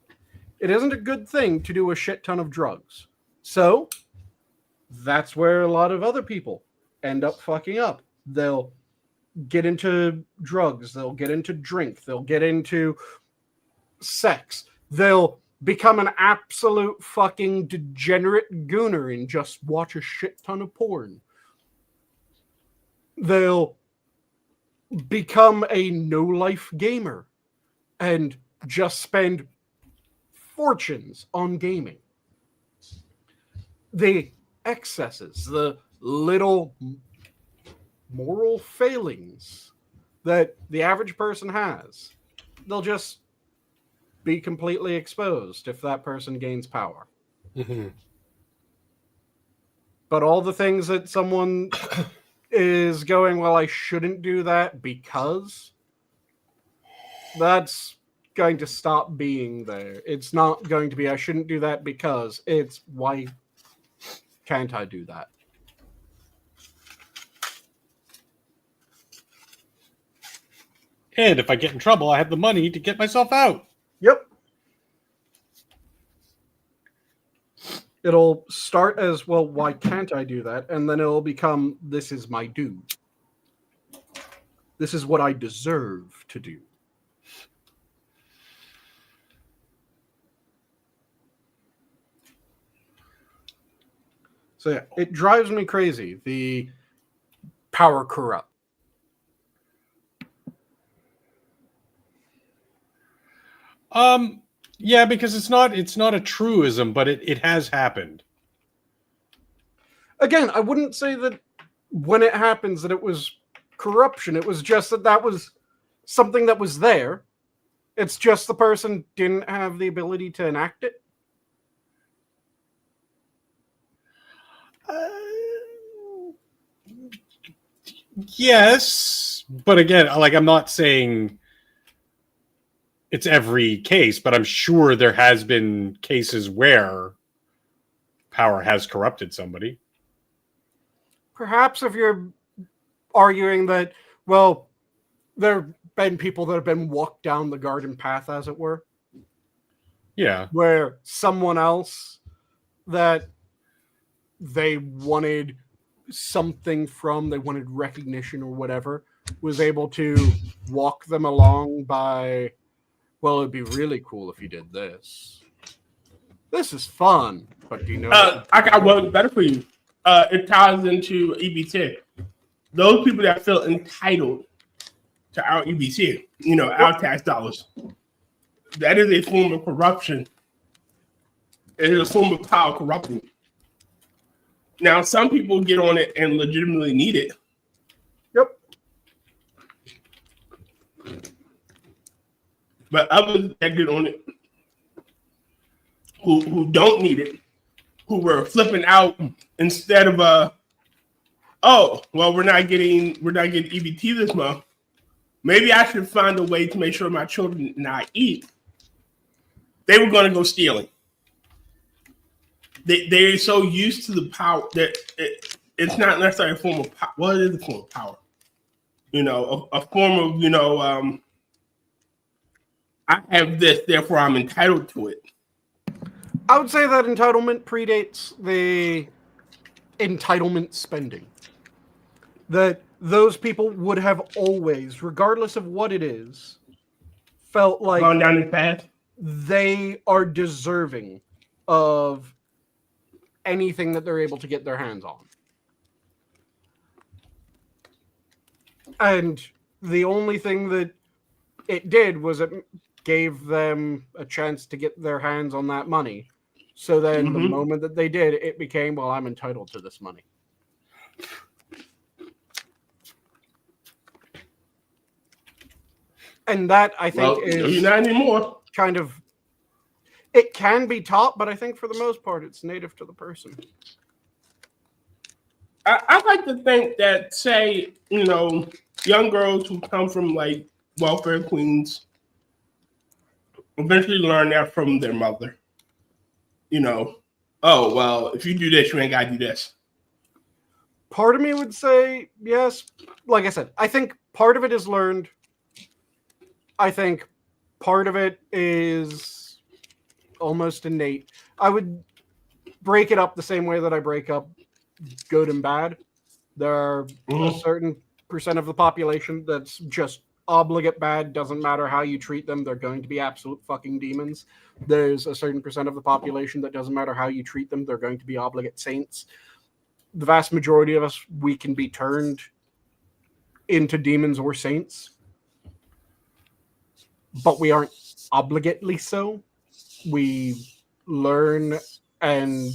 It isn't a good thing to do a shit ton of drugs. So that's where a lot of other people end up fucking up. They'll get into drugs. They'll get into drink. They'll get into sex. They'll become an absolute fucking degenerate gooner and just watch a shit ton of porn. They'll become a no-life gamer and just spend fortunes on gaming. The excesses, the little moral failings that the average person has, they'll just be completely exposed if that person gains power. But all the things that someone is going, well, I shouldn't do that because, that's going to stop being there. It's not going to be, I shouldn't do that because. It's, why can't I do that? And if I get in trouble, I have the money to get myself out. Yep. It'll start as, well, why can't I do that? And then it'll become, this is my due. This is what I deserve to do. So yeah, it drives me crazy. The power corrupt. Yeah, because it's not a truism, but it has happened. Again, I wouldn't say that when it happens that it was corruption. It was just that was something that was there. It's just the person didn't have the ability to enact it. Yes, but again, like, I'm not saying it's every case, but I'm sure there has been cases where power has corrupted somebody. Perhaps if you're arguing that, well, there have been people that have been walked down the garden path, as it were. Yeah. Where someone else that they wanted something from, they wanted recognition or whatever, was able to walk them along by, well, it'd be really cool if you did this. This is fun, but do you know? I got one better for you. It ties into EBT. Those people that feel entitled to our EBT, our tax dollars, that is a form of corruption. It is a form of power corrupting. Now, some people get on it and legitimately need it. Yep. But others that get on it who don't need it, who were flipping out instead of we're not getting EBT this month. Maybe I should find a way to make sure my children and I eat. They were going to go stealing. They're so used to the power that it's not necessarily a form of power. Well, it is a form of power. A form of, I have this, therefore I'm entitled to it. I would say that entitlement predates the entitlement spending. That those people would have always, regardless of what it is, felt like gone down this path. They are deserving of anything that they're able to get their hands on. And the only thing that it did was it gave them a chance to get their hands on that money. So then the moment that they did, it became, well, I'm entitled to this money. And that, I think, is not anymore. Kind of, it can be taught, but I think for the most part, it's native to the person. I like to think that, say, young girls who come from like welfare queens eventually learn that from their mother. Oh, well, if you do this, you ain't got to do this. Part of me would say yes. Like I said, I think part of it is learned. I think part of it is almost innate. I would break it up the same way that I break up good and bad. There are a certain percent of the population that's just obligate bad. Doesn't matter how you treat them, they're going to be absolute fucking demons. There's a certain percent of the population that doesn't matter how you treat them, they're going to be obligate saints. The vast majority of us, we can be turned into demons or saints, but we aren't obligately so. We learn and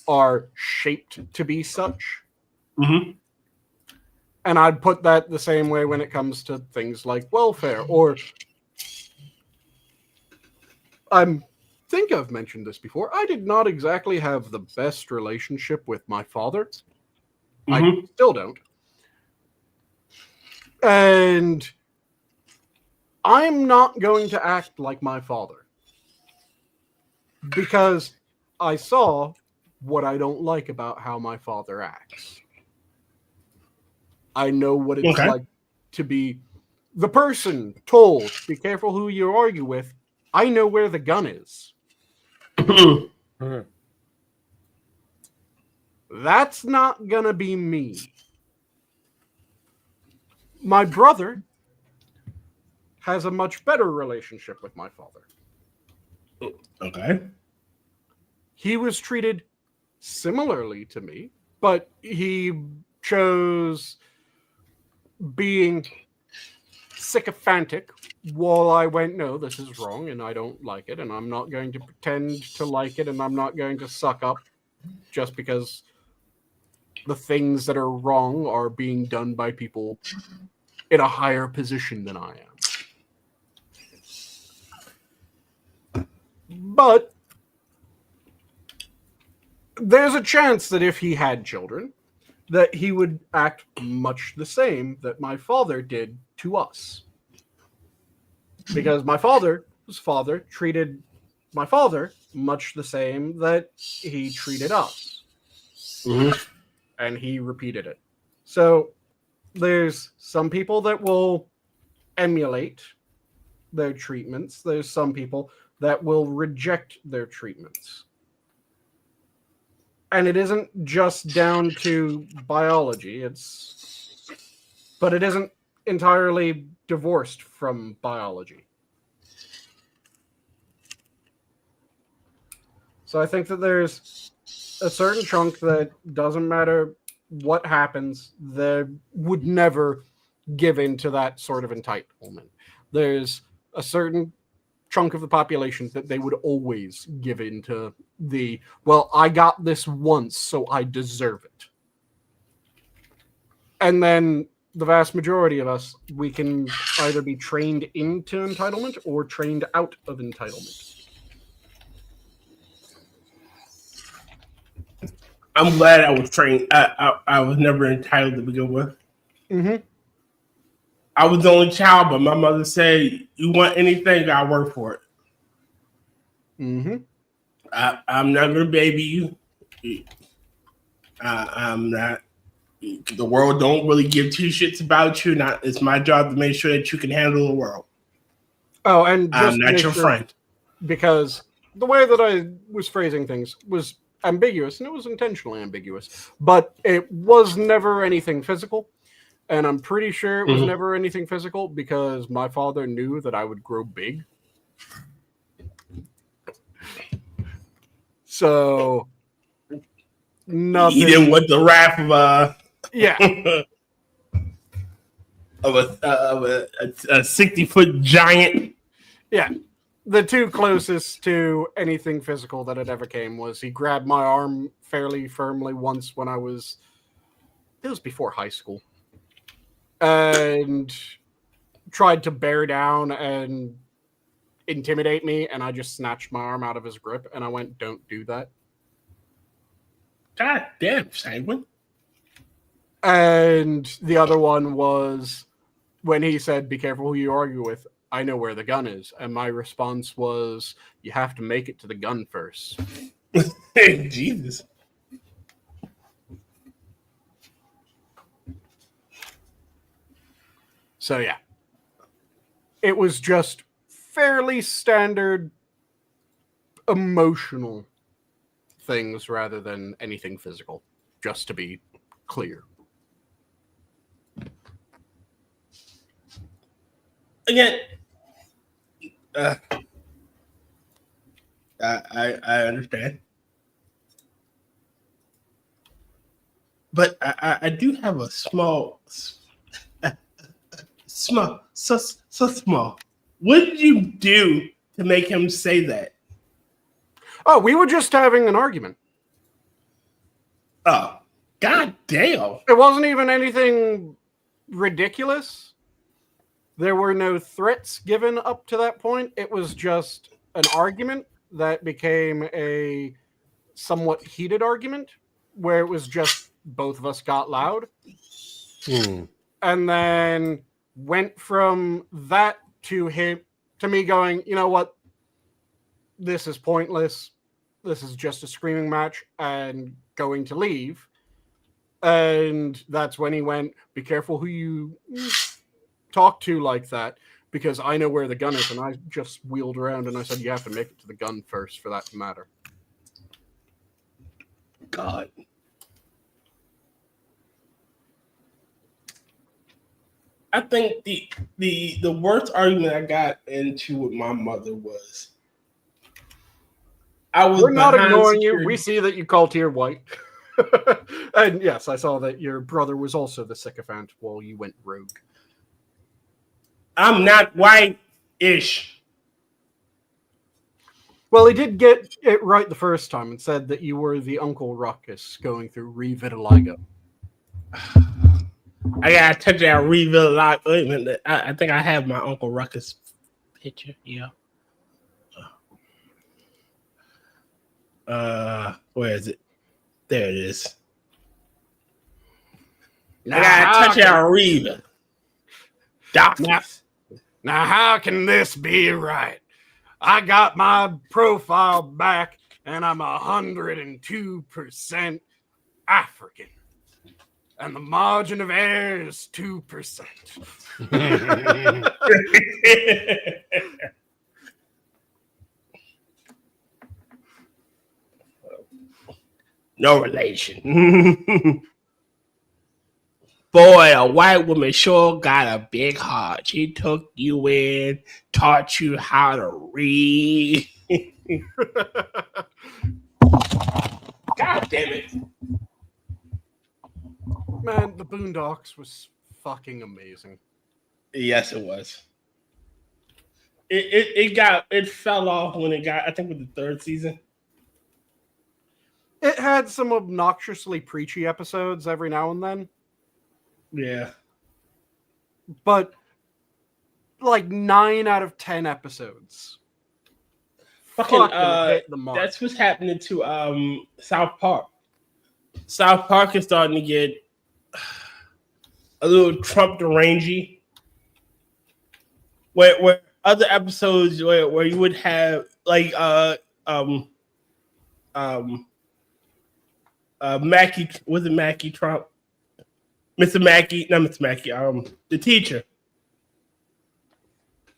are shaped to be such. And I'd put that the same way when it comes to things like welfare, or I think I've mentioned this before. I did not exactly have the best relationship with my father. I still don't. And I'm not going to act like my father, because I saw what I don't like about how my father acts. I know what it's like to be the person told, be careful who you argue with. I know where the gun is. That's not gonna be me. My brother has a much better relationship with my father. Okay. He was treated similarly to me, but he chose being sycophantic while I went, no, this is wrong and I don't like it, and I'm not going to pretend to like it, and I'm not going to suck up just because the things that are wrong are being done by people in a higher position than I am. But there's a chance that if he had children, that he would act much the same that my father did to us. Because my father's father treated my father much the same that he treated us. And he repeated it. So there's some people that will emulate their treatments. There's some people that will reject their treatments. And it isn't just down to biology. But it isn't entirely divorced from biology. So I think that there's a certain chunk that doesn't matter what happens, they would never give in to that sort of entitlement. There's a certain chunk of the population that they would always give in to the, well, I got this once, so I deserve it. And then the vast majority of us, we can either be trained into entitlement or trained out of entitlement. I'm glad I was trained. I was never entitled to begin with. Mm-hmm. I was the only child, but my mother said, "You want anything, I work for it." Mm-hmm. I'm not gonna baby you. I'm not. The world don't really give two shits about you. It's my job to make sure that you can handle the world. Oh, and I'm not your friend. Because the way that I was phrasing things was ambiguous, and it was intentionally ambiguous, but it was never anything physical. And I'm pretty sure it was never anything physical because my father knew that I would grow big. So nothing. He didn't want the wrath of a 60-foot giant. Yeah. The two closest to anything physical that it ever came was he grabbed my arm fairly firmly once when it was before high school, and tried to bear down and intimidate me, and I just snatched my arm out of his grip, and I went, "Don't do that." God damn, Sanguine. And the other one was when he said, "Be careful who you argue with. I know where the gun is." And my response was, "You have to make it to the gun first." Jesus. So yeah. It was just fairly standard emotional things rather than anything physical, just to be clear. Again, I understand, but I do have a small. So small. What did you do to make him say that? Oh, we were just having an argument. Oh, god damn. It wasn't even anything ridiculous. There were no threats given up to that point. It was just an argument that became a somewhat heated argument where it was just both of us got loud. And then went from that to me going, "You know what? This is pointless. This is just a screaming match," and going to leave. And that's when he went, "Be careful who you talk to like that, because I know where the gun is." And I just wheeled around and I said, "You have to make it to the gun first for that to matter." God. I think the worst argument I got into with my mother was We're not ignoring you. We see that you call Tier white. And yes, I saw that your brother was also the sycophant while you went rogue. I'm not white-ish. Well, he did get it right the first time and said that you were the Uncle Ruckus going through revitiligo. I gotta touch that revitiligo. Wait a minute. I think I have my Uncle Ruckus picture. Yeah. Where is it? There it is. I gotta touch that Reva. Now, how can this be right? I got my profile back, and I'm 102% African. And the margin of error is 2%. No relation. Boy, a white woman sure got a big heart. She took you in, taught you how to read. God damn it. Man, the Boondocks was fucking amazing. Yes, it was. It fell off when it got, I think, with the third season. It had some obnoxiously preachy episodes every now and then. Yeah. But like 9 out of 10 episodes. Fucking hit the mark. That's what's happening to South Park. South Park is starting to get a little Trump derangey. Where other episodes where you would have like Mackie, was it Mackie Trump? Mr. Mackey, not Mr. Mackey, the teacher.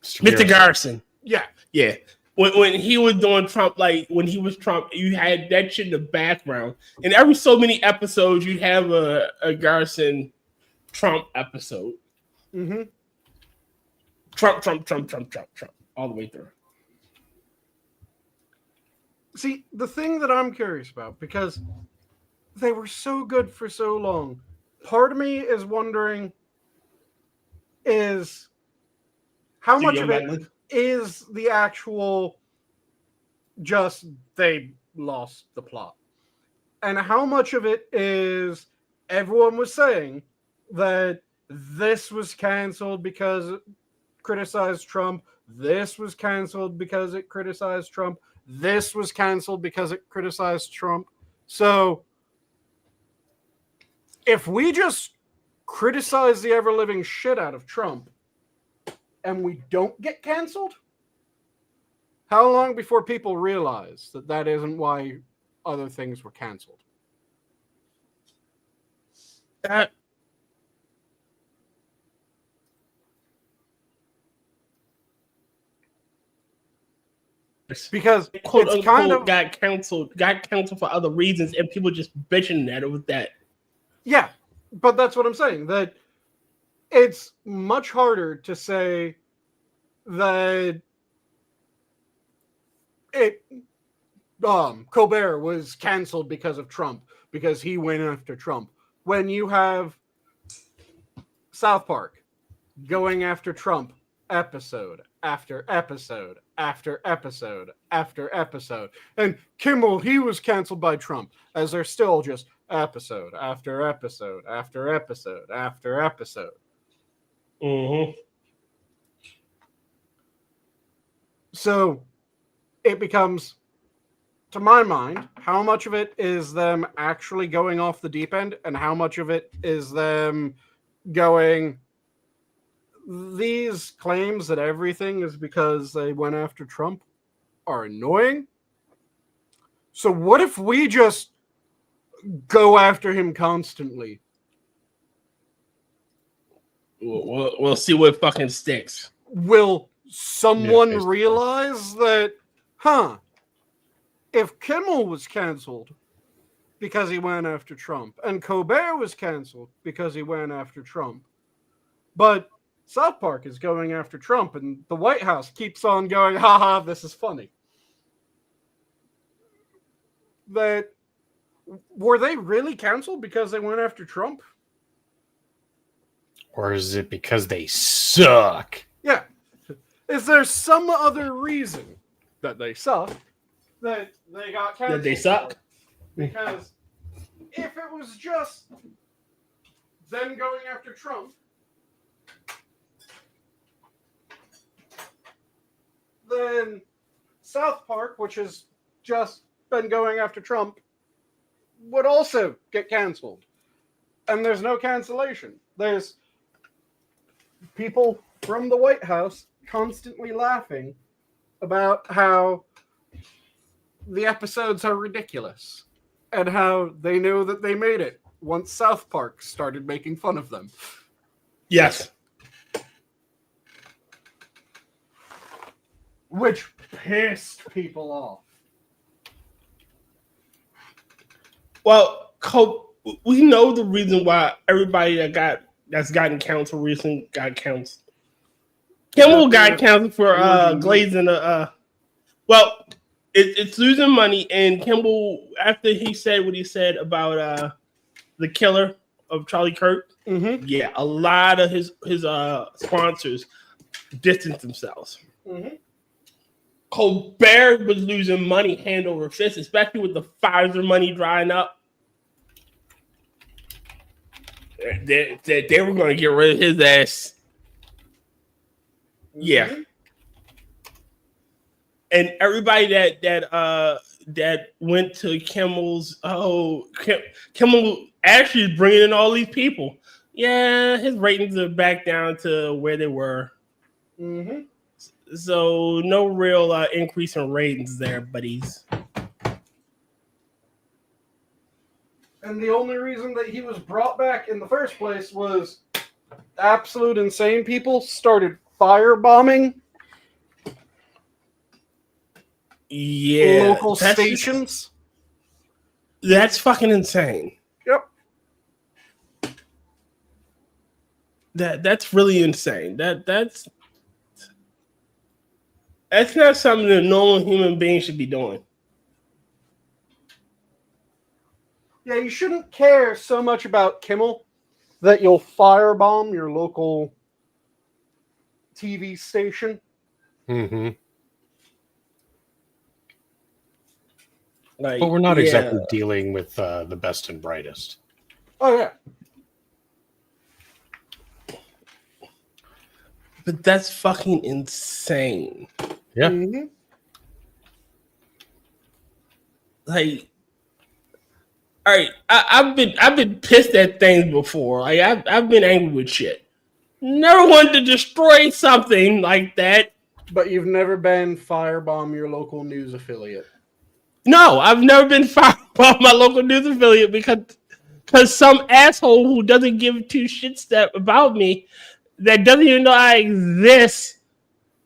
Mr. Garrison. Yeah. Yeah. When he was doing Trump, like when he was Trump, you had that shit in the background. And every so many episodes, you have a Garrison Trump episode. Mm-hmm. Trump, all the way through. See, the thing that I'm curious about, because they were so good for so long, part of me is wondering is how much of it is the actual just they lost the plot, and how much of it is everyone was saying that this was canceled because it criticized Trump, this was canceled because it criticized Trump, this was canceled because it criticized Trump. So if we just criticize the ever-living shit out of Trump and we don't get canceled, how long before people realize that that isn't why other things were canceled? Because quote it's unquote kind of got canceled for other reasons, and people just bitching at it with that. Yeah, but that's what I'm saying. That it's much harder to say that Colbert was canceled because of Trump, because he went after Trump, when you have South Park going after Trump episode after episode after episode after episode, and Kimmel, he was canceled by Trump, as they're still just episode after episode after episode after episode. Mm-hmm. So it becomes, to my mind, how much of it is them actually going off the deep end, and how much of it is them going, these claims that everything is because they went after Trump are annoying. So what if we just go after him constantly? We'll see what fucking sticks. Will someone realize that, if Kimmel was canceled because he went after Trump, and Colbert was canceled because he went after Trump, but South Park is going after Trump, and the White House keeps on going, haha, this is funny, that were they really canceled because they went after Trump? Or is it because they suck? Yeah. Is there some other reason that they suck that they got canceled? That they suck? Because if it was just them going after Trump, then South Park, which has just been going after Trump, would also get canceled. And there's no cancellation. There's people from the White House constantly laughing about how the episodes are ridiculous and how they know that they made it once South Park started making fun of them. Yes. Which pissed people off. Well, we know the reason why everybody that's gotten canceled recently got canceled. Kimmel got canceled for glazing the. Well, it's losing money, and Kimmel, after he said what he said about the killer of Charlie Kirk, yeah, a lot of his sponsors distanced themselves. Colbert was losing money hand over fist, especially with the Pfizer money drying up. They were going to get rid of his ass. Yeah. And everybody that went to Kimmel's, Kimmel actually is bringing in all these people. Yeah, his ratings are back down to where they were. So no real increase in ratings there, buddies. And the only reason that he was brought back in the first place was absolute insane people started firebombing local stations. That's fucking insane. Yep. That's really insane. That's not something that a normal human being should be doing. Yeah, you shouldn't care so much about Kimmel that you'll firebomb your local TV station. But we're not exactly dealing with the best and brightest. Oh, yeah. But that's fucking insane. Yeah. Like, all right, I've been pissed at things before. Like I've been angry with shit. Never wanted to destroy something like that. But you've never been firebomb your local news affiliate. No, I've never been firebomb my local news affiliate because some asshole who doesn't give two shits about me, that doesn't even know I exist,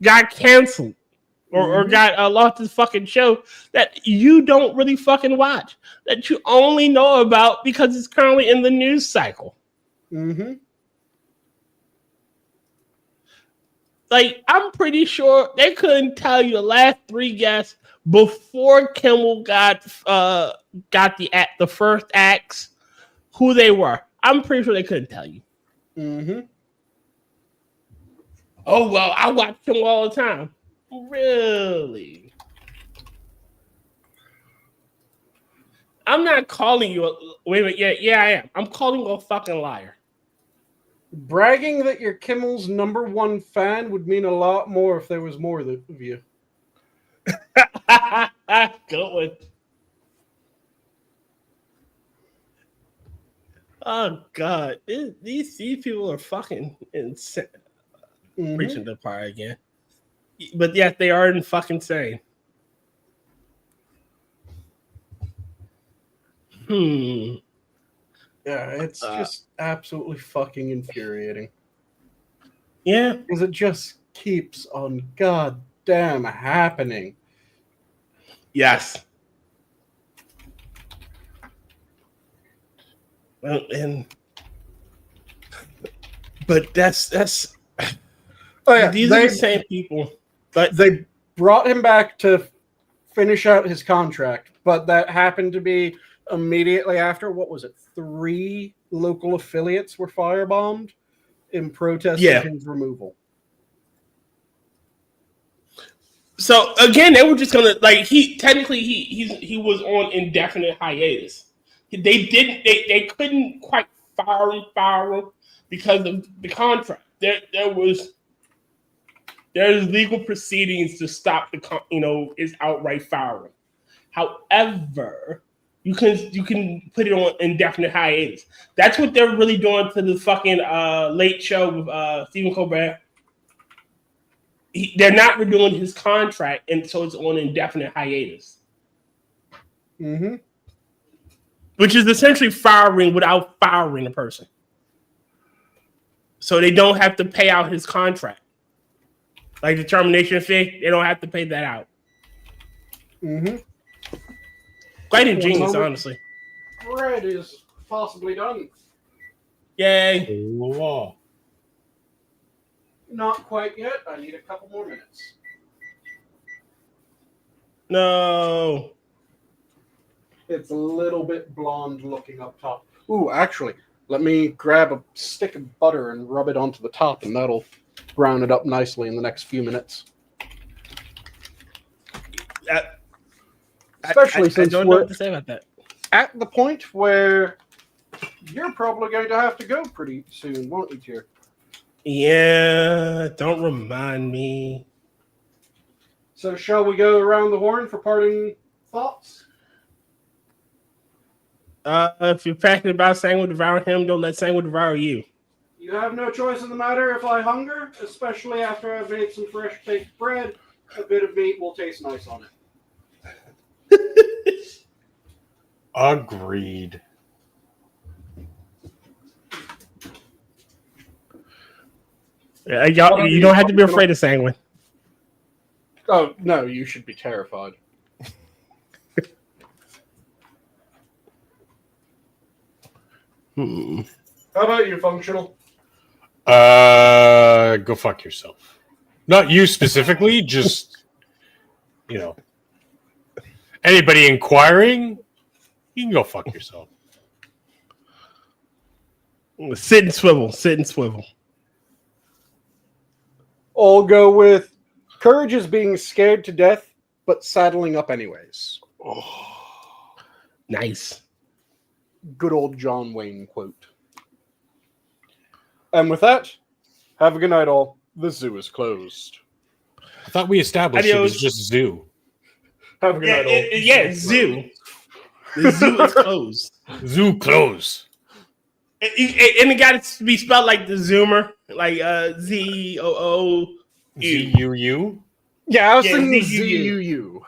got canceled. Or got lost his fucking show that you don't really fucking watch, that you only know about because it's currently in the news cycle. Like, I'm pretty sure they couldn't tell you the last 3 guests before Kimmel got the first acts who they were. I'm pretty sure they couldn't tell you. Oh, well, I watch Kimmel all the time. Really? I'm not calling you wait a minute. Yeah, I am. I'm calling you a fucking liar. Bragging that you're Kimmel's #1 fan would mean a lot more if there was more of you. Good one. Oh, God. These people are fucking insane. Preaching to the choir again. But yes, they are fucking insane. Yeah, it's just absolutely fucking infuriating. Yeah. Because it just keeps on goddamn happening. Yes. But that's oh yeah, these are the same people. But they brought him back to finish out his contract, but that happened to be immediately after, 3 local affiliates were firebombed in protest of his removal. So again, they were just gonna he was on indefinite hiatus. They couldn't quite fire him because of the contract. There's legal proceedings to stop his outright firing. However, you can put it on indefinite hiatus. That's what they're really doing to the fucking Late Show with Stephen Colbert. They're not renewing his contract, and so it's on indefinite hiatus. Which is essentially firing without firing a person. So they don't have to pay out his contract. Like the termination fee, they don't have to pay that out. Quite ingenious, honestly. bread is possibly done. Yay! Oh. Not quite yet. I need a couple more minutes. No. It's a little bit blonde looking up top. Ooh, actually, let me grab a stick of butter and rub it onto the top, and that'll brown it up nicely in the next few minutes. Especially since I don't know we're what to say about that. at the point where you're probably going to have to go pretty soon, won't you, Tier? Yeah, don't remind me. So shall we go around the horn for parting thoughts? If you're passionate about Sanguine devouring him, don't let Sanguine devour you. You have no choice in the matter if I hunger, especially after I've made some fresh baked bread. A bit of meat will taste nice on it. Agreed. Yeah, you don't have to be afraid of Sanguine. Oh, no, you should be terrified. How about you, Functional? Go fuck yourself. Not you specifically, just, anybody inquiring, you can go fuck yourself. Sit and swivel. Sit and swivel. I'll go with courage is being scared to death, but saddling up anyways. Oh, nice. Good old John Wayne quote. And with that, have a good night, all. The zoo is closed. I thought we established it was just zoo. Have a good night, all. Yeah, zoo. The zoo is closed. Zoo closed. And it got to be spelled like the Zoomer, like ZOO. ZUU? Yeah, I was Yeah, thinking ZUU. ZUU.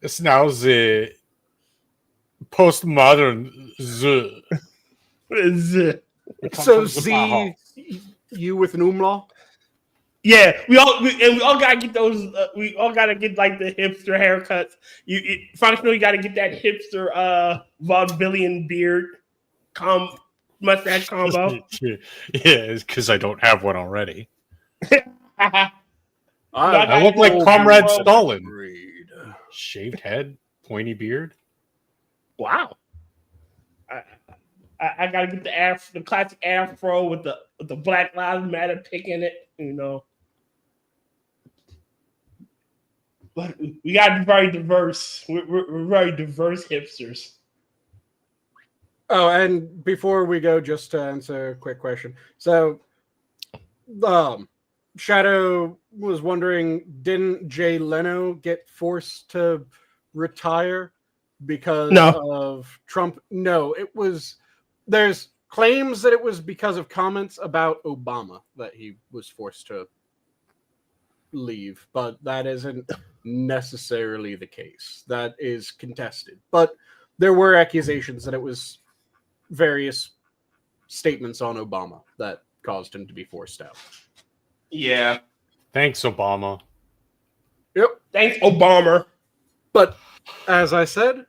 It's now the postmodern zoo. So Z, you with an umlaut? Yeah, we all gotta get those. We all gotta get like the hipster haircuts. Functional, you gotta get that hipster vaudevillian beard, mustache combo. Yeah, it's because I don't have one already. I look like Comrade Stalin. Shaved head, pointy beard. Wow. I gotta get the classic afro with the Black Lives Matter pick in it, But we gotta be very diverse. We're very diverse hipsters. Oh, and before we go, just to answer a quick question. So, Shadow was wondering, didn't Jay Leno get forced to retire because of Trump? No, it was... There's claims that it was because of comments about Obama that he was forced to leave, but that isn't necessarily the case. That is contested. But there were accusations that it was various statements on Obama that caused him to be forced out. Yeah. Thanks, Obama. Yep. Thanks, Obama. But as I said,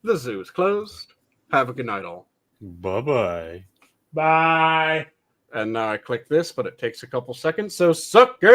the zoo is closed. Have a good night, all. Bye-bye. Bye. And now I click this, but it takes a couple seconds. So, sucker!